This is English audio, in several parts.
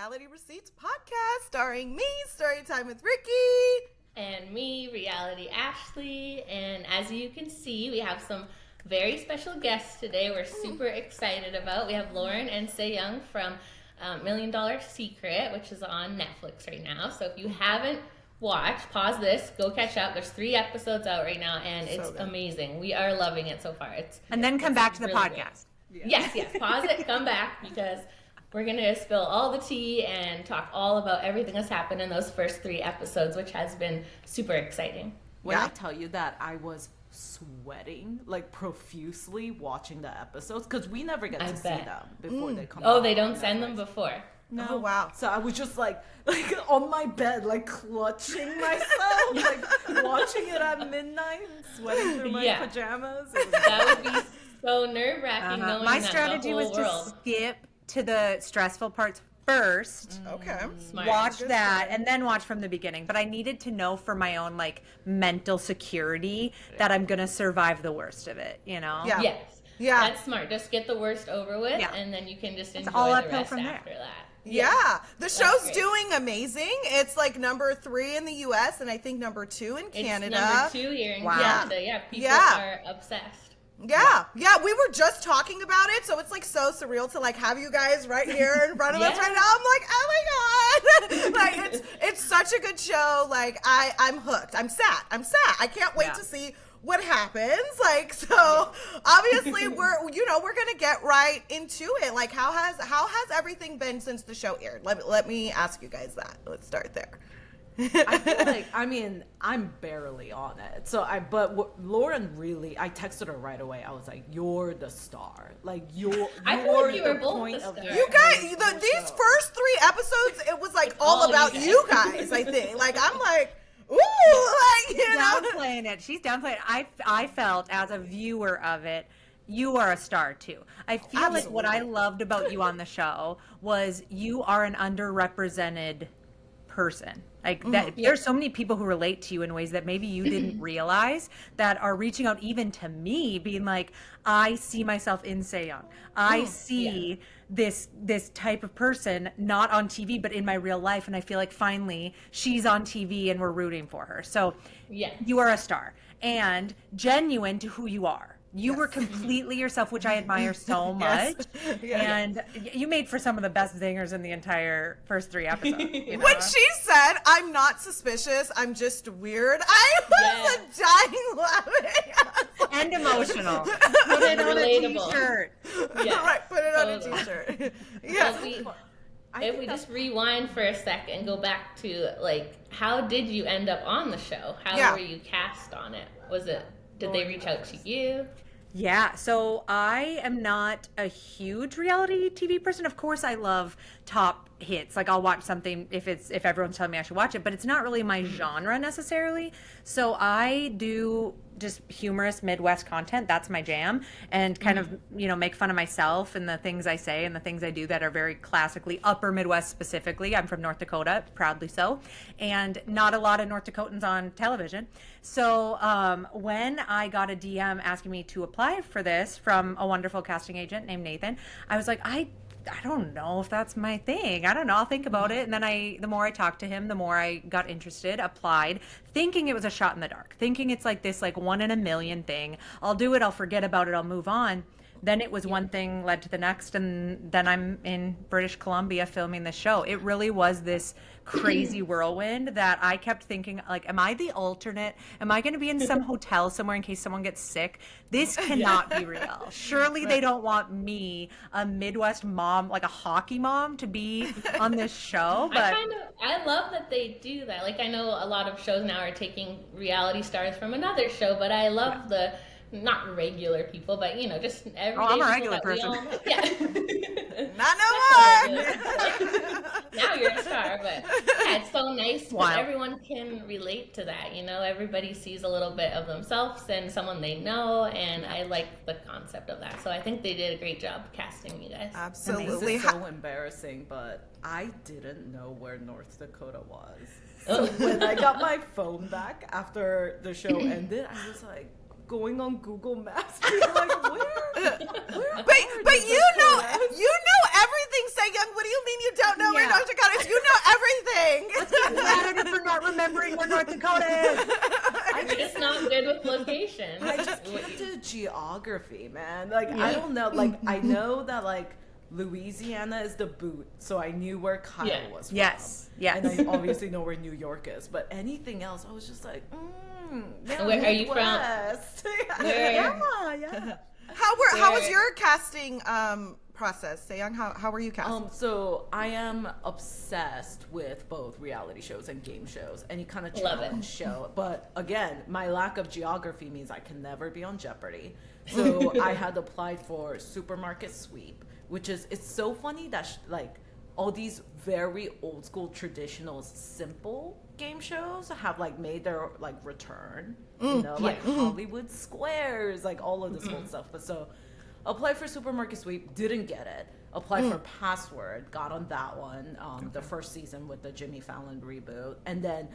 Reality Receipts podcast, starring me, Storytime with Ricky. And me, Reality Ashley. And as you can see, we have some very special guests today we're super excited about. We have Lauren and Se-Young from $1 Million Secret, which is on Netflix right now. So if you haven't watched, pause this, go catch up. There's 3 episodes out right now, and it's amazing. We are loving it so far. And then come back to the really podcast. Yeah. Yes. Pause it, come back, because we're going to spill all the tea and talk all about everything that's happened in those first 3 episodes, which has been super exciting. When I tell you that I was sweating like profusely watching the episodes, because we never get to see them before they come out. Oh, they don't send them before? No. Oh, wow. So I was just like on my bed, like clutching myself, like watching it at midnight, sweating through my pajamas. That would be so nerve-wracking knowing my that strategy the whole was world. to skip to the stressful parts first. Okay. Smart. Watch that and then watch from the beginning. But I needed to know for my own like mental security that I'm gonna survive the worst of it, you know? Yeah. Yes. Yeah. That's smart. Just get the worst over with, and then you can just enjoy all the uphill rest from there. after that. Yeah. The show's great. doing amazing. It's like number 3 in the US and I think number 2 in Canada. It's number 2 here in Canada. Yeah, people are obsessed. Yeah, we were just talking about it, so it's like so surreal to like have you guys right here in front of us right now. I'm like, oh my god, like it's such a good show. Like I'm hooked. I'm sad. I can't wait to see what happens. Like, so obviously we're gonna get right into it. Like, how has everything been since the show aired? Let me ask you guys that. Let's start there. I feel like, I'm barely on it. Lauren really, I texted her right away. I was like, you're the star. Like, you're I feel like you the were both point the of star. You guys, these first 3 episodes, it was like all about you guys, I think. Like, I'm like, ooh, like, you know. Downplaying it. She's downplaying it. I felt as a viewer of it, you are a star too. I feel like what I loved about you on the show was you are an underrepresented person. Like that, there's so many people who relate to you in ways that maybe you didn't realize that are reaching out even to me, being like, I see myself in Se-Young. I see this type of person, not on TV, but in my real life. And I feel like finally she's on TV and we're rooting for her. So you are a star and genuine to who you are. You were completely yourself, which I admire so much. And you made for some of the best zingers in the entire first 3 episodes. You know? When she said, I'm not suspicious, I'm just weird, I was dying laughing. And emotional. Put it on relatable. a t-shirt. Right, put it on a t-shirt. If we just rewind for a sec and go back to, like, how did you end up on the show? How were you cast on it? Did they reach out to you? Yeah, so I am not a huge reality TV person. Of course, I love top hits. Like, I'll watch something if everyone's telling me I should watch it, but it's not really my genre necessarily. So I do just humorous Midwest content. That's my jam, and kind of, make fun of myself and the things I say and the things I do that are very classically upper Midwest specifically. I'm from North Dakota, proudly so, and not a lot of North Dakotans on television. So when I got a DM asking me to apply for this from a wonderful casting agent named Nathan, I was like, I don't know if that's my thing. I don't know. I'll think about it. And then the more I talked to him, the more I got interested, applied, thinking it was a shot in the dark, thinking it's like this like 1 in a million thing. I'll do it. I'll forget about it. I'll move on. Then it was one thing led to the next. And then I'm in British Columbia filming the show. It really was this crazy whirlwind that I kept thinking, like, am I the alternate? Am I going to be in some hotel somewhere in case someone gets sick? This cannot be real. Surely they don't want me, a Midwest mom, like a hockey mom, to be on this show. But I love that they do that. Like, I know a lot of shows now are taking reality stars from another show, but I love the not regular people, but just everyday I'm a people regular that we person. Not no more. Now you're a star, but it's so nice because everyone can relate to that. Everybody sees a little bit of themselves and someone they know, and I like the concept of that. So I think they did a great job casting you guys. Absolutely. This is so embarrassing, but I didn't know where North Dakota was. So when I got my phone back after the show ended, I was like, going on Google Maps, being like, where? But you know everything, Se-Young. What do you mean you don't know where North Dakotas. You know everything. Mad at her for not remembering where North Dakota is. You're just not good with locations. I just can't do geography, man. Like, I don't know. Like, I know that, like, Louisiana is the boot, so I knew where Kyle was from. Yes. And I obviously know where New York is. But anything else, I was just like, Where are you from? Yeah. How was your casting process, Taeyang? How were you cast? So I am obsessed with both reality shows and game shows, any kind of Love it. challenge show. But again, my lack of geography means I can never be on Jeopardy. So I had applied for Supermarket Sweep, which is, it's so funny that like all these very old school traditional simple game shows have like made their like return, you know, like Hollywood Squares, like all of this old stuff. But so applied for Supermarket Sweep, didn't get it. Applied for Password, got on that one, the first season with the Jimmy Fallon reboot. And then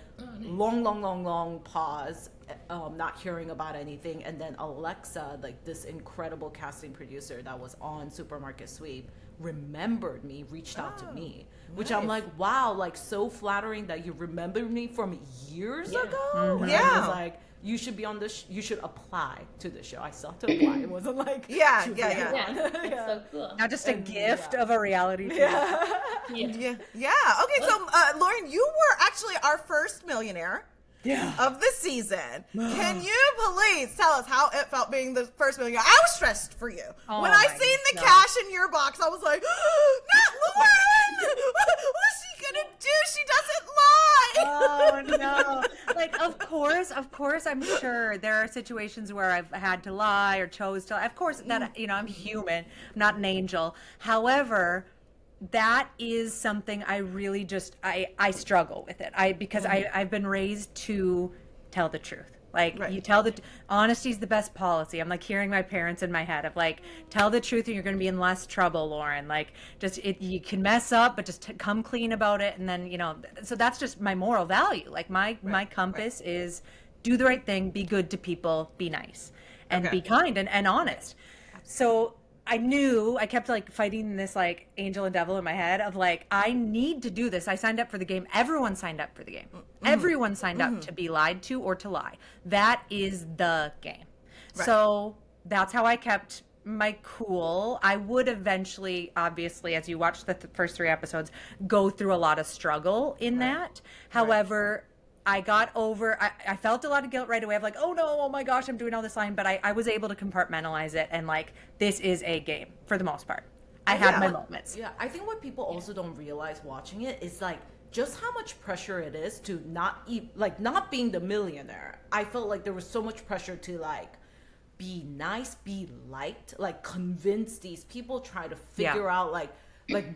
long pause, not hearing about anything. And then Alexa, like this incredible casting producer that was on Supermarket Sweep, remembered me, reached out to me, which I'm like, wow, like so flattering that you remembered me from years ago. And I was like, you should be on this. You should apply to the show. I still have to apply. It wasn't like Yeah. It's so cool. Not just a gift of a reality show. Yeah. Okay, so Lauren, you were actually our first millionaire of the season. Can you please tell us how it felt being the first millionaire? I was stressed for you. When I seen the cash in your box, I was like, not Lauren! What's she gonna do? She doesn't lie! Oh no. Like of course I'm sure there are situations where I've had to lie or chose to lie. Of course that I'm human, I'm not an angel. However, that is something I really just I struggle with it. Because I've been raised to tell the truth. Like you tell honesty is the best policy. I'm like hearing my parents in my head of like, tell the truth and you're going to be in less trouble, Lauren. Like just you can mess up, but just come clean about it. And then, so that's just my moral value. Like my compass is do the right thing, be good to people, be nice and be kind and honest. So I kept like fighting this like angel and devil in my head of like, I need to do this. I signed up for the game. Everyone signed up for the game. Everyone signed up to be lied to or to lie. That is the game. Right. So that's how I kept my cool. I would eventually, obviously, as you watch the first 3 episodes, go through a lot of struggle in that. However, I got over, I felt a lot of guilt right away of like, oh no, oh my gosh, I'm doing all this lying, but I was able to compartmentalize it and like, this is a game for the most part. I had my moments. Yeah, I think what people also don't realize watching it is like, just how much pressure it is to not being the millionaire. I felt like there was so much pressure to like, be nice, be liked, like convince these people, try to figure out like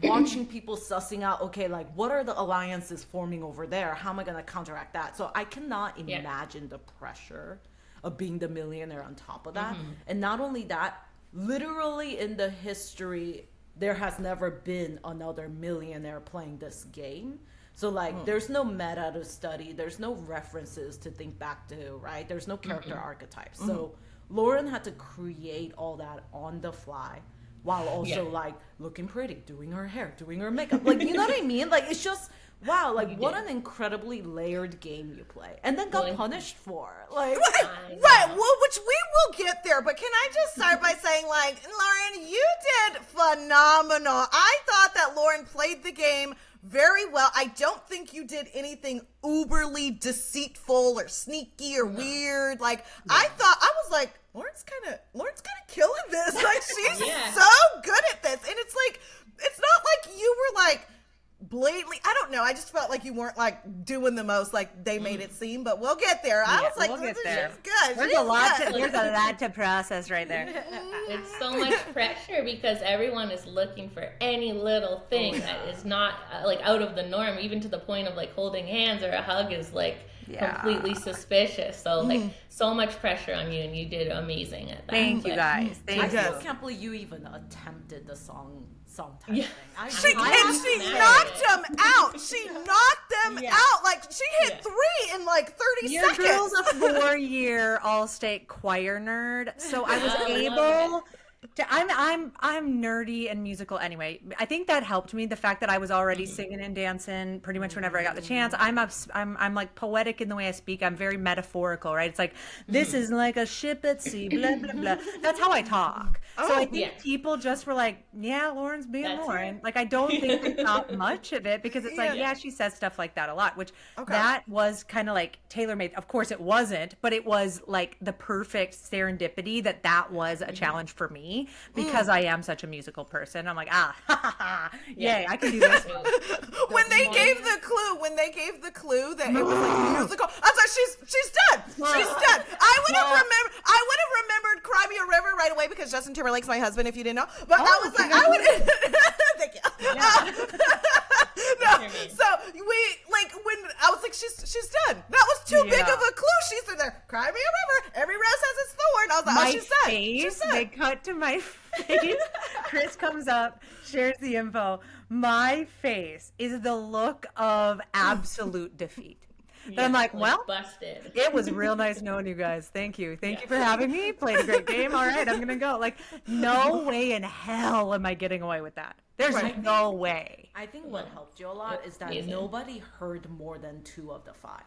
watching people sussing out, okay, like what are the alliances forming over there? How am I going to counteract that? So I cannot imagine the pressure of being the millionaire on top of that. And not only that, literally in the history, there has never been another millionaire playing this game. So like there's no meta to study. There's no references to think back to, right? There's no character archetypes. So Lauren had to create all that on the fly. While also like looking pretty, doing her hair, doing her makeup, like you know what I mean? Like it's just wow, like what an incredibly layered game you play, and then got punished for, like right. Well, which we will get there, but can I just start by saying, like, Lauren, you did phenomenal. I thought that Lauren played the game very well. I don't think you did anything uberly deceitful or sneaky or weird. Like I was like, Lauren's kind of killing this. Like she's so good at this, and it's like it's not like you were like blatantly. I don't know. I just felt like you weren't like doing the most like they made it seem. But we'll get there. I was like, we'll get there. She's good. There's a lot to process right there. It's so much pressure because everyone is looking for any little thing that is not like out of the norm, even to the point of like holding hands or a hug is like completely suspicious. So like so much pressure on you, and you did amazing at that. Thank you guys. I still can't believe you even attempted the song type thing. She knocked them out. She knocked them out. Like she hit 3 in like 30 seconds. Your girl's a 4-year all-state choir nerd, so I was able I'm nerdy and musical anyway. I think that helped me. The fact that I was already singing and dancing pretty much whenever I got the chance. I'm like poetic in the way I speak. I'm very metaphorical, right? It's like this is like a ship at sea, blah blah blah. That's how I talk. So I think people just were like, yeah, Lauren's being That's Lauren. it. Like I don't think they thought much of it because it's like, yeah, she says stuff like that a lot, which that was kind of like tailor-made. Of course it wasn't, but it was like the perfect serendipity that was a challenge for me because I am such a musical person. I'm like, yay, I can do this. When they gave the clue that it was like musical, I was like, she's done. She's done. I would have remembered Cry Me a River right away because Justin Timberlake's my husband, if you didn't know. But I was like, I would thank you. No, so when I was like, she's done. That was too big of a clue. She's in there. Cry me a river. Every rose has its thorn. I was like, she's done. She's done. They cut to my face. Chris comes up, shares the info. My face is the look of absolute defeat. But I'm like, well, busted. It was real nice knowing you guys. Thank you. Thank you for having me. Played a great game. All right, I'm going to go. Like, no way in hell am I getting away with that. There's no way. I think what helped you a lot is that nobody heard more than 2 of the 5.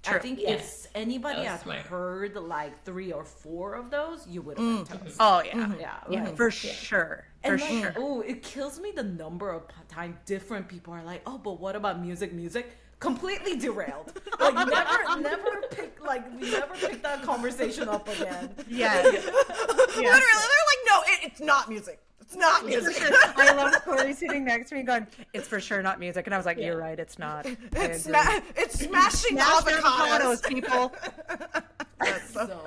True. I think if anybody had heard like 3 or 4 of those, you would have been toast. Oh, yeah. Yeah, For sure. For sure. Oh, it kills me the number of time different people are like, oh, but what about music? Completely derailed. Like never pick we never picked that conversation up again. Yeah. Literally, they're like, no, it's not music. It's not music. I love Corey sitting next to me going, it's for sure not music. And I was like, you're right, it's not. It's smashing avocados, people. That's so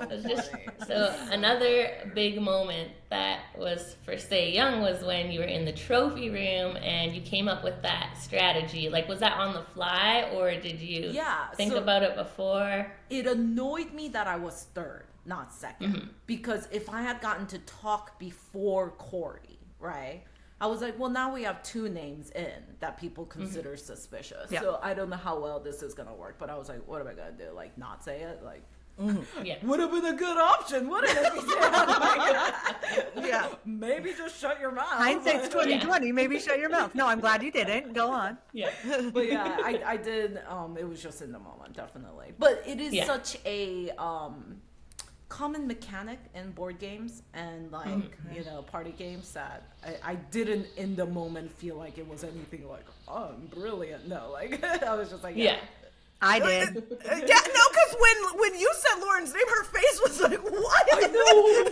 So another big moment that was for Stay Young was when you were in the trophy room and you came up with that strategy. Like, was that on the fly or did you think about it before? It annoyed me that I was third, not second. Because if I had gotten to talk before Corey, right? I was like, well, now we have 2 names in that people consider suspicious. Yeah. So I don't know how well this is going to work. But I was like, what am I going to do? Like, not say it? Like, would have been a good option, wouldn't it? Maybe just shut your mouth. Hindsight's 2020. Maybe shut your mouth. No, I'm glad you didn't. Go on. But I did. It was just in the moment, definitely. But it is such a common mechanic in board games and party games that I didn't in the moment feel like it was anything like, oh, I'm brilliant. No, like I was just like, I did. no, because when you said Lauren's name, her face was like, what? I know.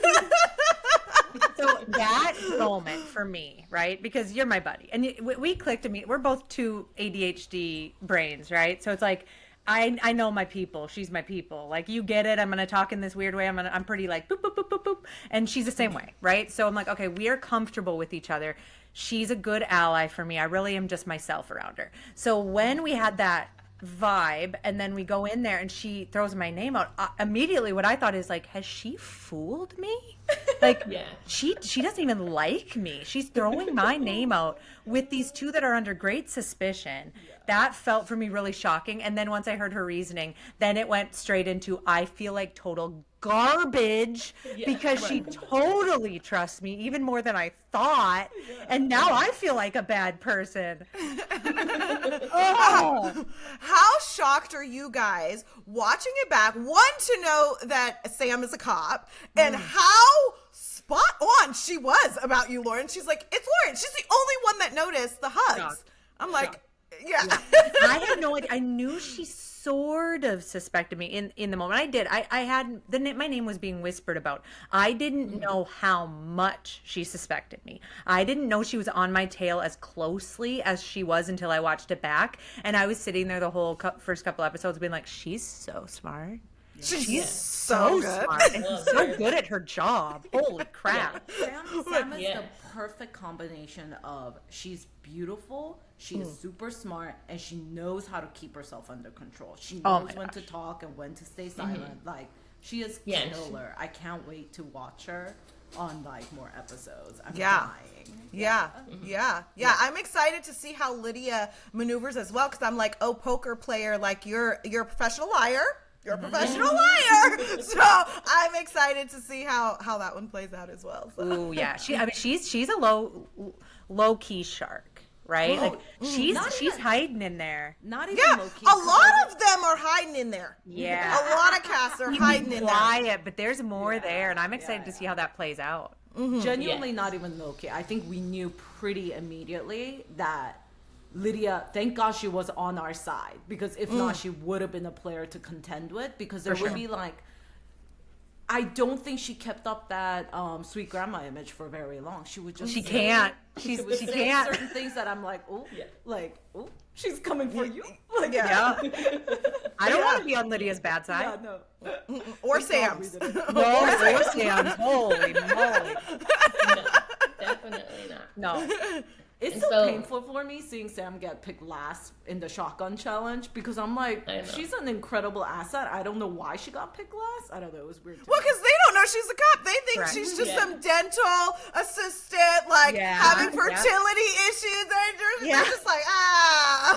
So that moment for me, right? Because you're my buddy, and we clicked. I mean, we're both 2 ADHD brains, right? So it's like, I know my people. She's my people. Like, you get it. I'm gonna talk in this weird way. I'm pretty like boop boop boop boop boop, and she's the same way, right? So I'm like, okay, we are comfortable with each other. She's a good ally for me. I really am just myself around her. So when we had that vibe and then we go in there and she throws my name out, immediately what I thought is like, has she fooled me? Like, she doesn't even like me. She's throwing my name out with these 2 that are under great suspicion. That felt for me really shocking. And then once I heard her reasoning, then it went straight into, I feel like total garbage because she totally trusts me even more than I thought. And now I feel like a bad person. How shocked are you guys watching it back? One, to know that Sam is a cop, and how spot on she was about you, Lauren. She's like, it's Lauren. She's the only one that noticed the hugs. I'm like, I had no idea. I knew she sort of suspected me in the moment. I did. I had my name was being whispered about. I didn't know how much she suspected me. I didn't know she was on my tail as closely as she was until I watched it back. And I was sitting there the whole first couple episodes being like, she's so smart. She's so smart and she's so good at her job. Holy crap. Sam is the perfect combination of she's beautiful, she is super smart, and she knows how to keep herself under control. She knows when to talk and when to stay silent. Like, she is killer. I can't wait to watch her on like more episodes. I'm dying. Yeah. I'm excited to see how Lydia maneuvers as well, because I'm like, oh, poker player, like you're a professional liar. you're a professional liar. So I'm excited to see how that one plays out as well. So. Ooh, yeah. She's a low key shark, right? Like she's hiding in there. Not even Yeah, low key. a lot of them are hiding in there. Yeah. A lot of casts are hiding in there. Quiet, but there's more there, and I'm excited to see how that plays out. Genuinely not even low key. I think we knew pretty immediately that Lydia, thank God she was on our side, because if not, she would have been a player to contend with, because there would be like, I don't think she kept up that sweet grandma image for very long. She would just She can't. She say can't. certain things that I'm like, oh, she's coming for you. Like, Yeah. I don't want to be on Lydia's bad side. no. Or Sam's. No, or Sam's. Holy moly. No, definitely not. No. It's And so so- painful for me seeing Sam get picked last in the shotgun challenge, because I'm like, I know. she's an incredible asset. I don't know why she got picked last. I don't know. It was weird. to Well, me. because they don't know she's a cop. They think Right. she's just Yeah. some dental assistant, like Yeah, having yeah. fertility issues. They're Yeah. just like,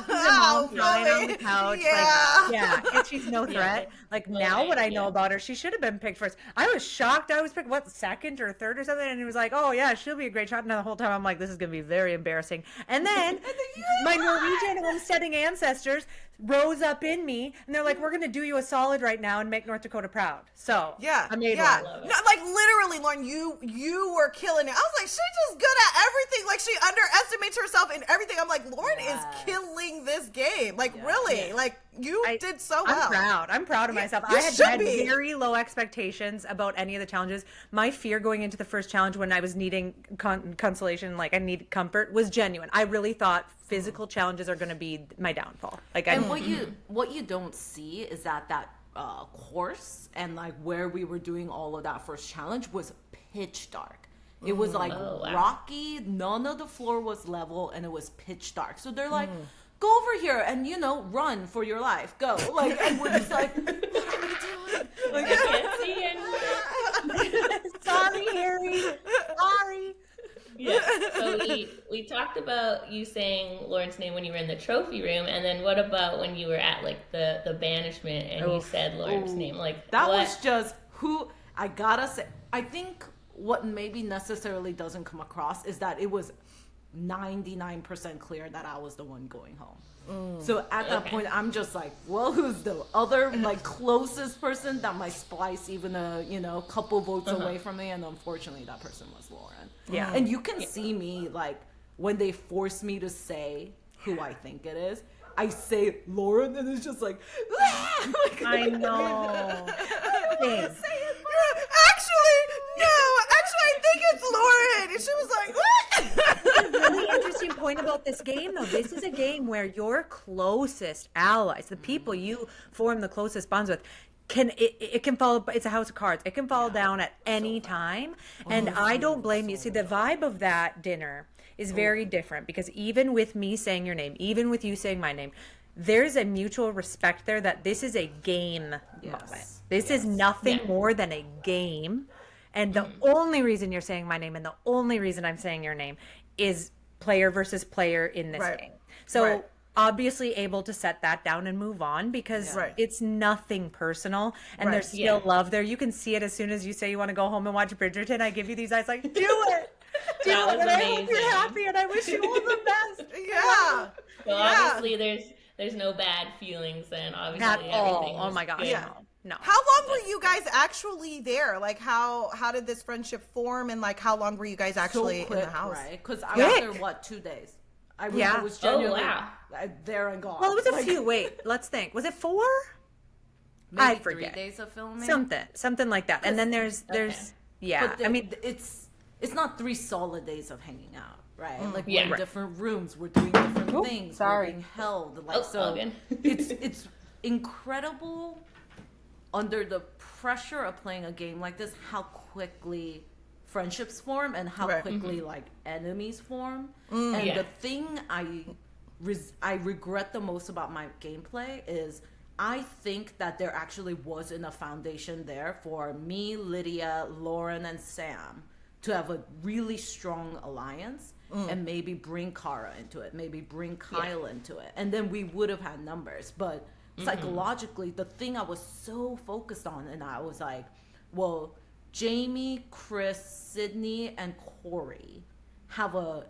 Mom crying on the really? couch. Yeah. Like, yeah, and she's no threat. Like now, what I know about her, she should have been picked first. I was shocked. I was picked second or third or something, and it was like, oh yeah, she'll be a great shot. And the whole time I'm like, this is gonna be very embarrassing. And then my Norwegian homesteading ancestors rose up in me, and they're like, we're gonna do you a solid right now and make North Dakota proud. So Yeah, I made yeah. one. No, like literally, Lauren, you were killing it. I was like, she's just good at everything. Like she underestimates herself in everything. I'm like, Lauren is killing this game. Like really, like you did so well. I'm proud of myself. you I had should be. very low expectations about any of the challenges. My fear going into the first challenge when I was needing consolation, like I need comfort, was genuine. I really thought physical challenges are going to be my downfall. Like, what you don't see is that course and like where we were doing all of that first challenge was pitch dark. It was like rocky. None of the floor was level, and it was pitch dark. So they're like, go over here and run for your life. Go. Like, and we're just like, what are we doing? Like, I can't see anything. sorry, Harry. Sorry. Yeah. So we talked about you saying Lauren's name when you were in the trophy room, and then what about when you were at like the banishment and you said Lauren's name? Like that what? was just who I gotta say. I think what maybe necessarily doesn't come across is that it was 99% clear that I was the one going home. So at that point, I'm just like, well, who's the other like closest person that might splice even a couple votes away from me? And unfortunately, that person was Lauren. Yeah. And you can see me like when they force me to say who I think it is. I say Lauren, and it's just like, like I know. Thanks. Actually, no. Actually, I think it's Lauren. And she was like, what? Really interesting point about this game, though. This is a game where your closest allies, the people you form the closest bonds with, it can fall. It's a house of cards. It can fall down at any time, and I don't blame you. See, the vibe of that dinner is very different, because even with me saying your name, even with you saying my name, there's a mutual respect there that this is a game moment. This is nothing more than a game. And the only reason you're saying my name and the only reason I'm saying your name is player versus player in this game. So obviously able to set that down and move on, because it's nothing personal, and there's still love there. You can see it as soon as you say you want to go home and watch Bridgerton. I give you these eyes like, do it. Do That it. was And I hope amazing. you're happy, and I wish you all the best. Yeah. So obviously there's no bad feelings then. Obviously At everything all. was Oh my gosh. good. Yeah. No. How long were you guys actually there? Like, how did this friendship form, and like, how long were you guys actually in the house? right? Because I was Quick. there 2 days. I Yeah. was genuinely wow. there and gone. Well, it was a Like, few. Wait, let's think. Was it 4? maybe I 3 forget. days of filming. Something like that. And then there's yeah. But I mean, it's not 3 solid days of hanging out, right? Like we're Yeah. in Right. different rooms, we're doing different things, sorry. we're being held. Like Oh, so, again. it's incredible under the pressure of playing a game like this, how quickly friendships form and how quickly like enemies form. And Yeah. the thing I regret the most about my gameplay is I think that there actually wasn't a foundation there for me, Lydia, Lauren, and Sam to have a really strong alliance and maybe bring Kara into it, maybe bring Kyle into it. And then we would have had numbers. But psychologically, the thing I was so focused on, and I was like, well, Jamie, Chris, Sydney, and Corey have a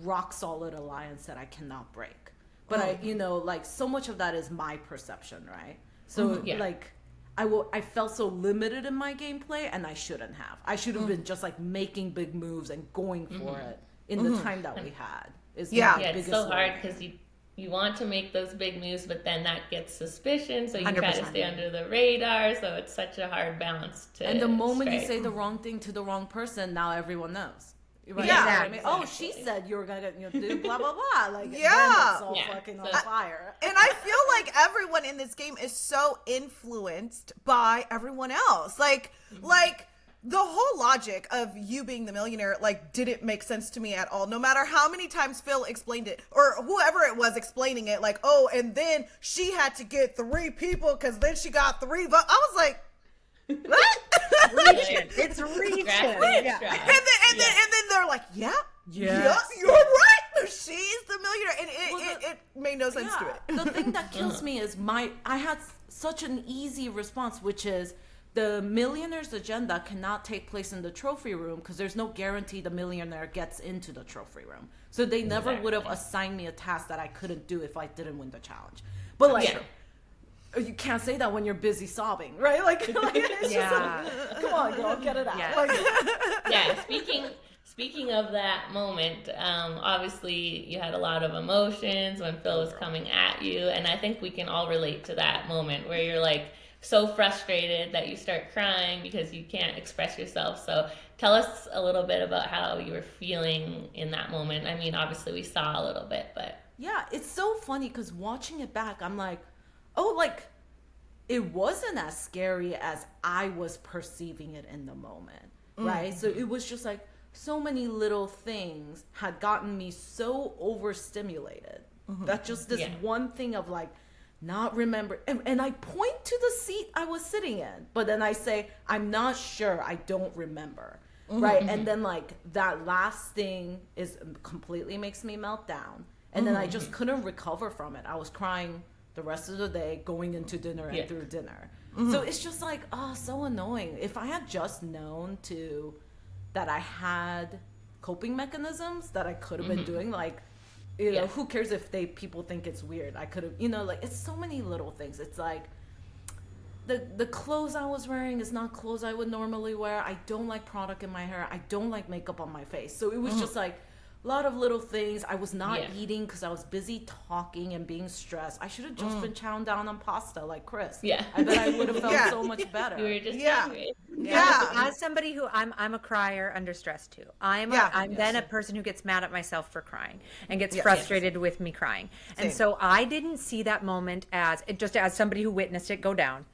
rock solid alliance that I cannot break. But I, you know, like, so much of that is my perception, right? So like, I felt so limited in my gameplay, and I shouldn't have. I should have been just like making big moves and going for it in the time that we had. Is It's so hard because you want to make those big moves, but then that gets suspicion, so you 100%. Try to stay under the radar. So it's such a hard balance to. And the moment strike. you say the wrong thing to the wrong person, now everyone knows. Right? Yeah. I mean, oh, she said you were gonna do blah blah blah. Like, then Yeah. it's all fucking on fire. And I feel like everyone in this game is so influenced by everyone else. Like the whole logic of you being the millionaire, like, didn't make sense to me at all. No matter how many times Phil explained it, or whoever it was explaining it, like, oh, and then she had to get 3 people because then she got 3 votes. I was like, what? It's reaching. Yeah. And then they're like, yeah, you're right. She's the millionaire, and it made no sense to it. The thing that kills me is I had such an easy response, which is the millionaire's agenda cannot take place in the trophy room because there's no guarantee the millionaire gets into the trophy room. So they never would have assigned me a task that I couldn't do if I didn't win the challenge. But like. You can't say that when you're busy sobbing, right? Like it's just like, come on, girl, get it out. Yeah. Like, Speaking of that moment, obviously you had a lot of emotions when Phil was coming at you, and I think we can all relate to that moment where you're like so frustrated that you start crying because you can't express yourself. So tell us a little bit about how you were feeling in that moment. I mean, obviously we saw a little bit, but yeah, it's so funny because watching it back, I'm like, oh, like, it wasn't as scary as I was perceiving it in the moment, right? So it was just like so many little things had gotten me so overstimulated that just this one thing of like not remember, and I point to the seat I was sitting in, but then I say, I'm not sure, I don't remember, right? And then like that last thing is completely makes me melt down, and then I just couldn't recover from it. I was crying the rest of the day, going into dinner and through dinner. So it's just like, oh, so annoying. If I had just known that I had coping mechanisms that I could have been doing, like, you know, who cares if people think it's weird? I could have, you know, like, it's so many little things. It's like, the clothes I was wearing is not clothes I would normally wear. I don't like product in my hair. I don't like makeup on my face. So it was just like, a lot of little things. I was not eating because I was busy talking and being stressed. I should have just been chowing down on pasta like Chris. Yeah. I bet I would have felt so much better. you were just hungry. As somebody who I'm a crier under stress too. I'm then a person who gets mad at myself for crying and gets frustrated with me crying. And so I didn't see that moment as somebody who witnessed it go down.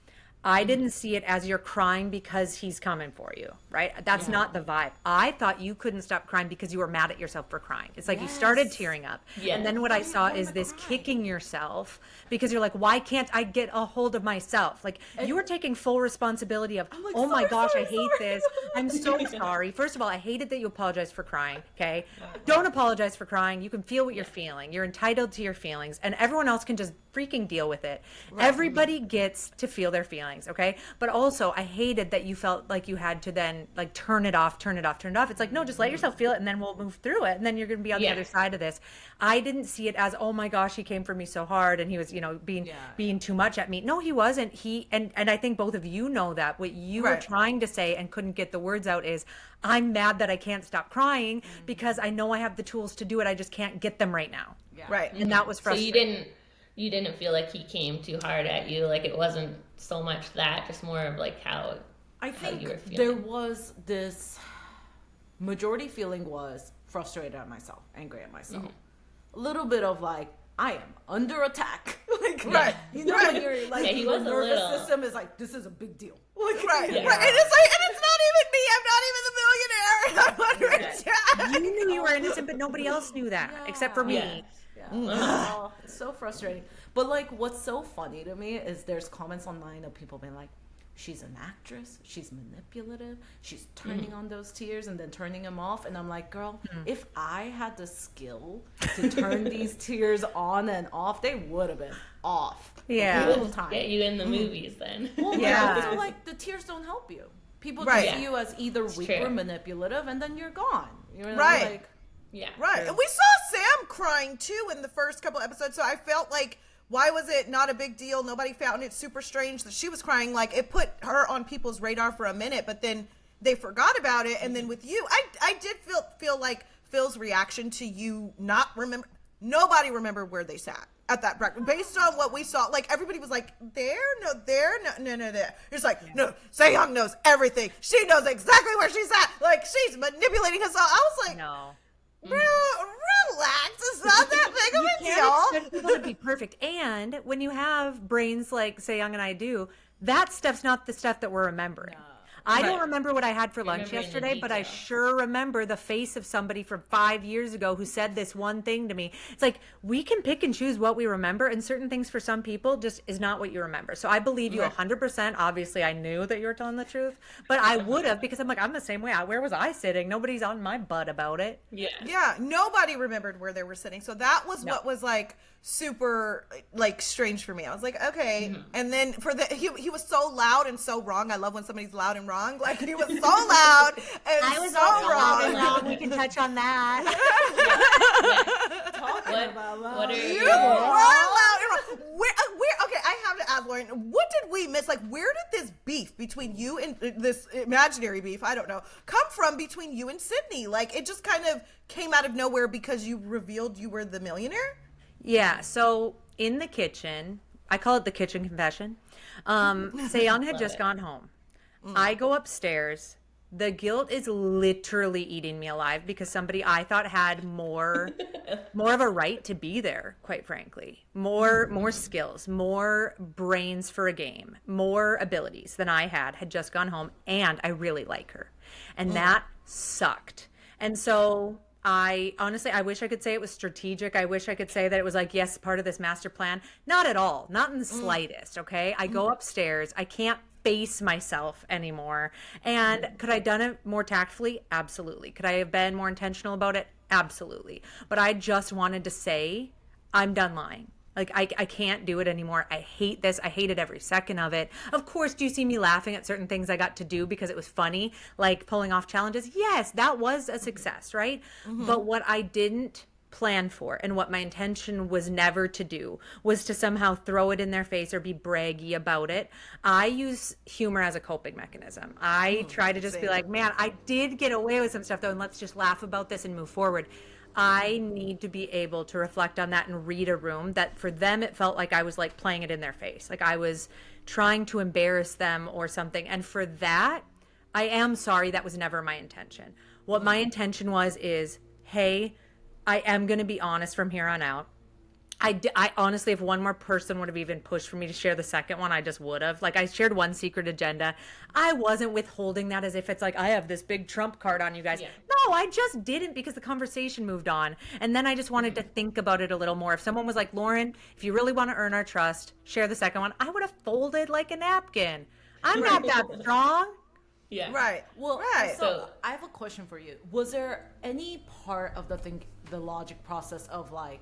I didn't see it as you're crying because he's coming for you, right? That's not the vibe. I thought you couldn't stop crying because you were mad at yourself for crying. It's like you started tearing up. And then what I saw is this kicking yourself because you're like, why can't I get a hold of myself? Like, you were taking full responsibility of, like, oh my gosh, I hate this. I'm so sorry. First of all, I hated that you apologized for crying, okay? Don't apologize for crying. You can feel what you're feeling. You're entitled to your feelings, and everyone else can just freaking deal with it. Everybody gets to feel their feelings, okay? But also, I hated that you felt like you had to then, like, turn it off. It's like, no, just let yourself feel it, and then we'll move through it, and then you're going to be on the other side of this. I didn't see it as, oh my gosh, he came for me so hard, and he was, you know, being too much at me. No, he wasn't. And I think both of you know that. What you were trying to say and couldn't get the words out is, I'm mad that I can't stop crying because I know I have the tools to do it. I just can't get them right now. Right. And that was frustrating. So you didn't feel like he came too hard at you. Like, it wasn't so much that, just more of like how I think you were feeling. there was this majority feeling was frustrated at myself, angry at myself. A little bit of like, I am under attack. Like, you know, when you're like, he your was a nervous little. system is like, this is a big deal. Like, And it's like, and it's not even me. I'm not even the millionaire. I'm under attack. You knew you were innocent, but nobody else knew that except for me. Oh, it's so frustrating. But like, what's so funny to me is there's comments online of people being like, she's an actress, she's manipulative, she's turning on those tears and then turning them off. And I'm like, girl, if I had the skill to turn these tears on and off, they would have been off. Yeah. The whole time. Get you in the movies then. Well, Yeah. also, like, the tears don't help you. People Right. just see you as either weak or true. manipulative, and then you're gone. You know, Right. like, Yeah. Right. And we saw Sam crying too in the first couple episodes. So I felt like, why was it not a big deal? Nobody found it super strange that she was crying. Like, it put her on people's radar for a minute, but then they forgot about it. And then with you, I did feel like Phil's reaction to you not remember. Nobody remembered where they sat at that breakfast. Based on what we saw, like, everybody was like, there, no, there. It's like, no, Se-young knows everything. She knows exactly where she's at. Like, she's manipulating us all. I was like, No. bro, relax. It's not that big of a Can't deal. expect people to be perfect. And when you have brains like Se-young and I do, that stuff's not the stuff that we're remembering. I don't Right. remember what I had for lunch remembering the yesterday, but I details. sure remember the face of somebody from 5 years ago who said this one thing to me. It's like, we can pick and choose what we remember, and certain things for some people just is not what you remember. So I believe you 100%. Obviously, I knew that you were telling the truth, but I would have, because I'm like, I'm the same way. Where was I sitting? Nobody's on my butt about it. Yeah. Yeah, nobody remembered where they were sitting. So that was what was like super like strange for me. I was like, okay. And then for the he was so loud and so wrong. I love when somebody's loud and wrong. Like, he was so loud and so wrong. We can touch on that. What are You your were loud and wrong. Okay, I have to ask Lauren, what did we miss? Like, where did this beef between you and this imaginary beef, I don't know, come from between you and Sydney? Like, it just kind of came out of nowhere because you revealed you were the millionaire? Yeah, so in the kitchen, I call it the kitchen confession. Se-young had just gone home. I go upstairs. The guilt is literally eating me alive because somebody I thought had more of a right to be there, quite frankly. More skills, more brains for a game, more abilities than I had just gone home, and I really like her. And that sucked. And so I honestly, I wish I could say it was strategic. I wish I could say that it was like, yes, part of this master plan. Not at all. Not in the slightest, okay? I go upstairs. I can't face myself anymore. And could I have done it more tactfully? Absolutely. Could I have been more intentional about it? Absolutely. But I just wanted to say, I'm done lying. Like, I can't do it anymore. I hate this. I hated every second of it. Of course, do you see me laughing at certain things I got to do because it was funny, like pulling off challenges? Yes, that was a success, right? But what I didn't plan for and what my intention was never to do was to somehow throw it in their face or be braggy about it. I use humor as a coping mechanism. I try to just be like, man, I did get away with some stuff though, and let's just laugh about this and move forward. I need to be able to reflect on that and read a room that for them it felt like I was like playing it in their face, like I was trying to embarrass them or something. And for that, I am sorry, that was never my intention. What my intention is, hey, I am going to be honest from here on out. I honestly, if one more person would have even pushed for me to share the second one, I just would have. Like, I shared one secret agenda. I wasn't withholding that as if it's like, I have this big trump card on you guys. Yeah. No, I just didn't because the conversation moved on. And then I just wanted to think about it a little more. If someone was like, Lauren, if you really want to earn our trust, share the second one, I would have folded like a napkin. I'm not that strong. Yeah. Right. well, right. so I have a question for you. Was there any part of the logic process of like,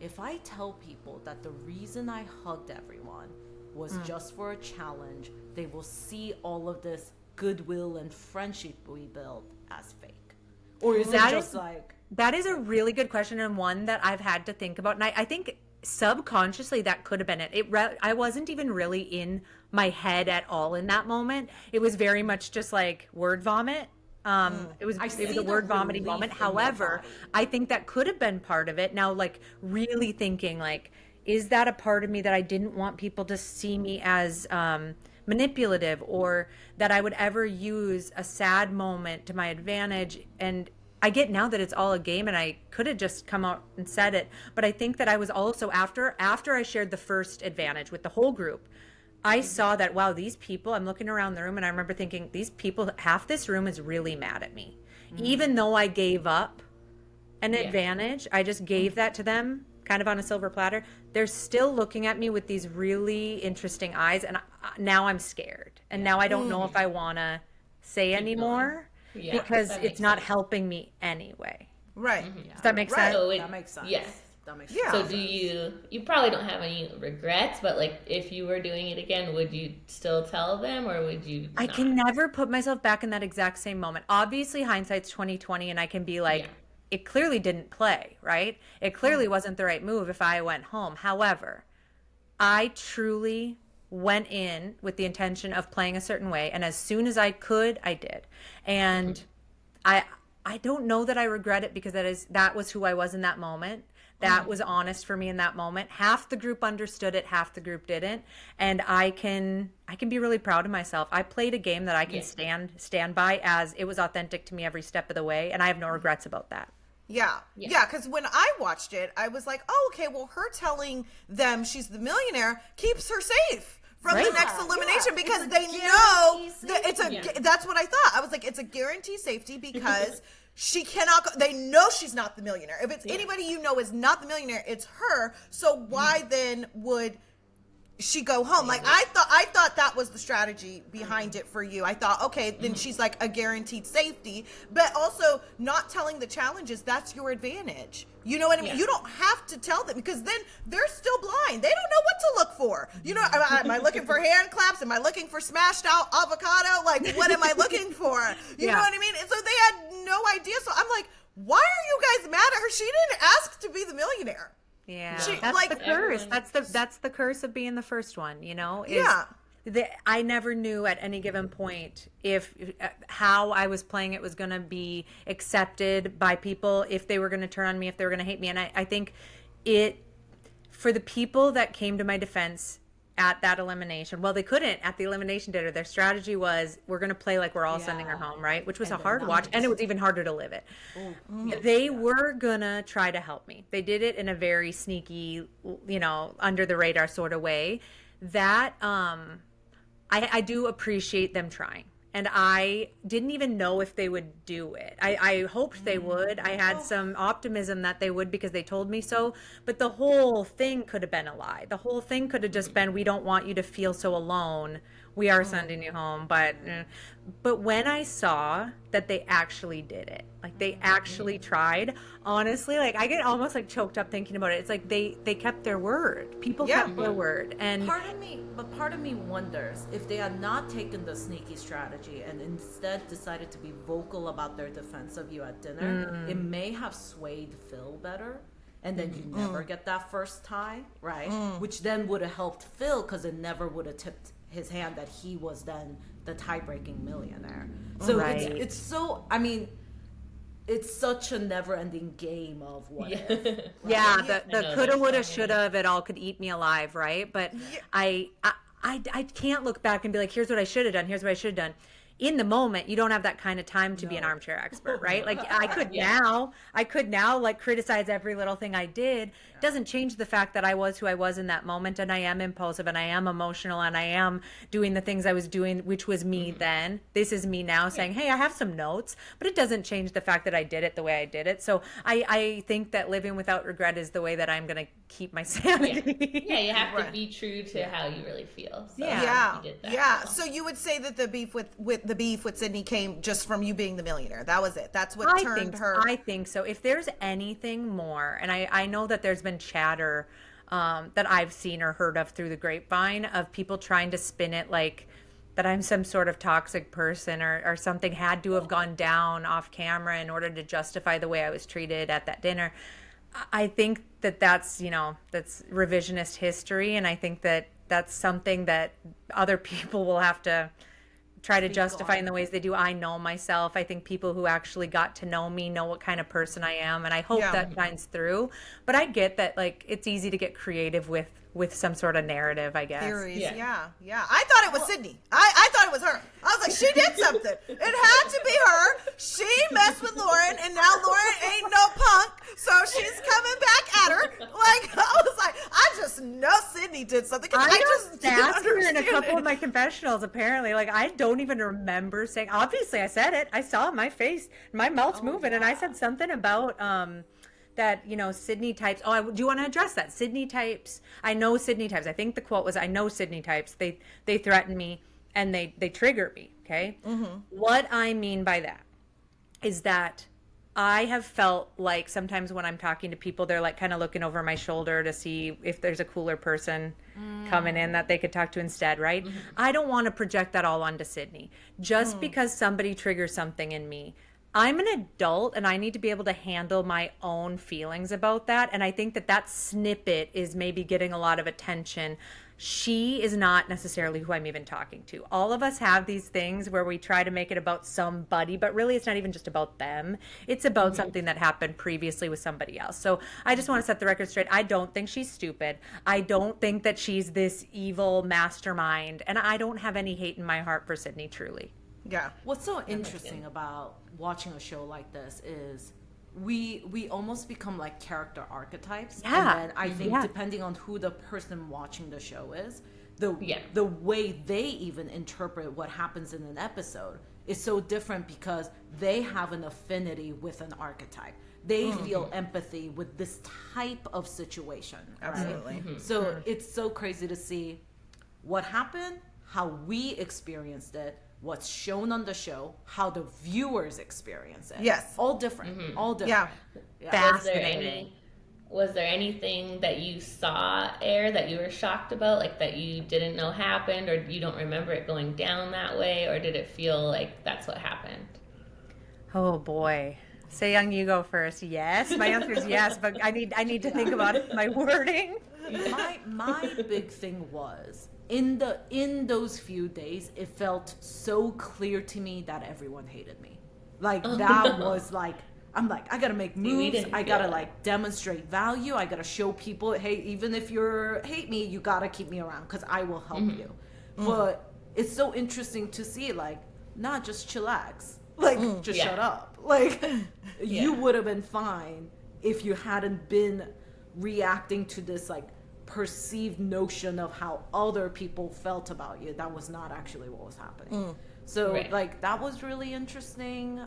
if I tell people that the reason I hugged everyone was just for a challenge, they will see all of this goodwill and friendship we built as fake? Or is That it just is- like... That is a really good question, and one that I've had to think about. And I think subconsciously that could have been it. I wasn't even really in my head at all in that moment. It was very much just like word vomit. It was see a the word vomiting relief moment. in your However, body. I think that could have been part of it. Now, like, really thinking, like, is that a part of me that I didn't want people to see me as manipulative, or that I would ever use a sad moment to my advantage? And I get now that it's all a game and I could have just come out and said it. But I think that I was also, after I shared the first advantage with the whole group, I saw that, wow, these people, I'm looking around the room and I remember thinking, these people, half this room is really mad at me. Even though I gave up an advantage, I just gave that to them kind of on a silver platter, they're still looking at me with these really interesting eyes, and now I'm scared, and now I don't know if I want to say anymore because it's not helping me anyway. Right. Does that make sense? So That makes sense. Yes. That makes Yeah. sense. So you probably don't have any regrets, but like if you were doing it again, would you still tell them or would you I not? can never put myself back in that exact same moment. Obviously, hindsight's 2020, and I can be like, it clearly didn't play, right? It clearly wasn't the right move if I went home. However, I truly went in with the intention of playing a certain way, and as soon as I could, I did. And I don't know that I regret it because that was who I was in that moment. That was honest for me in that moment. Half the group understood it, half the group didn't, and I can be really proud of myself. I played a game that I can stand by as it was authentic to me every step of the way, and I have no regrets about that. Yeah. Because when I watched it, I was like, oh, okay, well, her telling them she's the millionaire keeps her safe from the next elimination because they know that that's what I thought. I was like, it's a guaranteed safety because she cannot go, they know she's not the millionaire. If it's anybody you know is not the millionaire, it's her. So why then would she go home? Like I thought that was the strategy behind it for you. I thought, okay, then she's like a guaranteed safety, but also not telling the challenges, that's your advantage. You know what I mean? You don't have to tell them because then they're still blind. They don't know what to look for. You know, am I looking for hand claps? Am I looking for smashed out avocado? Like, what am I looking for? You know what I mean? And so they had no idea. So I'm like, why are you guys mad at her? She didn't ask to be the millionaire. Yeah, She- that's like- the curse. That's the curse of being the first one. You know. I never knew at any given point if how I was playing it was going to be accepted by people, if they were going to turn on me, if they were going to hate me. And I think for the people that came to my defense at that elimination, well, they couldn't at the elimination dinner. Their strategy was, we're going to play like we're all sending her home, right? Which was a hard watch, and it was even harder to live it. They were going to try to help me. They did it in a very sneaky, under the radar sort of way. That, I do appreciate them trying. And I didn't even know if they would do it. I hoped they would. I had some optimism that they would because they told me so. But the whole thing could have been a lie. The whole thing could have just been, we don't want you to feel so alone. We are sending you home. But when I saw that they actually did it, like they actually tried, honestly, like I get almost like choked up thinking about it. It's like they kept their word. People kept their word. And part of me wonders if they had not taken the sneaky strategy and instead decided to be vocal about their defense of you at dinner, it may have swayed Phil better. And then you never get that first tie, right? Which then would have helped Phil because it never would have tipped his hand that he was then the tie-breaking millionaire. So it's so, I mean, it's such a never-ending game of what if. The coulda, woulda, shoulda of it all could eat me alive, right? But I can't look back and be like, here's what I should have done, here's what I should have done. In the moment, you don't have that kind of time to be an armchair expert, right? Like I could now like criticize every little thing I did. Doesn't change the fact that I was who I was in that moment, and I am impulsive, and I am emotional, and I am doing the things I was doing, which was me then. This is me now saying, hey, I have some notes, but it doesn't change the fact that I did it the way I did it. So I think that living without regret is the way that I'm going to keep my sanity. You have to be true to how you really feel. So Yeah. you did that. So you would say that the beef with Sydney came just from you being the millionaire. That was it. That's what turned her. I think so. If there's anything more, and I know that there's been chatter that I've seen or heard of through the grapevine of people trying to spin it like that I'm some sort of toxic person or something had to have gone down off camera in order to justify the way I was treated at that dinner. I think that's revisionist history, and I think that that's something that other people will have to try to justify in the ways they do. I know myself. I think people who actually got to know me know what kind of person I am, and I hope that shines through. But I get that, like, it's easy to get creative with some sort of narrative, I guess. Theories. Yeah. I thought it was Sydney. I thought it was her. I was like, she did something. It had to be her. She messed with Lauren, and now Lauren ain't no punk, so she's coming back at her. Like, I was like, I just know Sydney did something. I just didn't asked her in a understand couple it. of my confessionals, apparently. Like, I don't even remember saying, obviously I said it. I saw my face, my mouth's moving, and I said something about that, you know, Sydney types, oh, I do want to address that. Sydney types, I know Sydney types. I think the quote was, I know Sydney types. They threaten me and they trigger me, okay? What I mean by that is that I have felt like sometimes when I'm talking to people, they're like kind of looking over my shoulder to see if there's a cooler person coming in that they could talk to instead, right? I don't want to project that all onto Sydney. Just because somebody triggers something in me, I'm an adult and I need to be able to handle my own feelings about that. And I think that that snippet is maybe getting a lot of attention. She is not necessarily who I'm even talking to. All of us have these things where we try to make it about somebody, but really it's not even just about them. It's about something that happened previously with somebody else. So I just want to set the record straight. I don't think she's stupid. I don't think that she's this evil mastermind. And I don't have any hate in my heart for Sydney, truly. Yeah. What's so interesting about watching a show like this is we almost become like character archetypes. Yeah. And then I think depending on who the person watching the show is, the way they even interpret what happens in an episode is so different because they have an affinity with an archetype. They feel empathy with this type of situation. Absolutely. Right? So it's so crazy to see what happened, how we experienced it, what's shown on the show, how the viewers experience it. Yes. All different. All different. Yeah. Fascinating. Was there anything that you saw air that you were shocked about, like that you didn't know happened, or you don't remember it going down that way, or did it feel like that's what happened? Oh boy. Say Young, you go first. Yes. My answer is yes, but I need to think about it, my wording. My big thing was in those few days, it felt so clear to me that everyone hated me. Like that was like, I'm like, I gotta make moves. I gotta like demonstrate value. I gotta show people, hey, even if you hate me, you gotta keep me around because I will help you. But it's so interesting to see, like, not just chillax, like just shut up. Like you would have been fine if you hadn't been reacting to this like perceived notion of how other people felt about you. That was not actually what was happening. So like that was really interesting.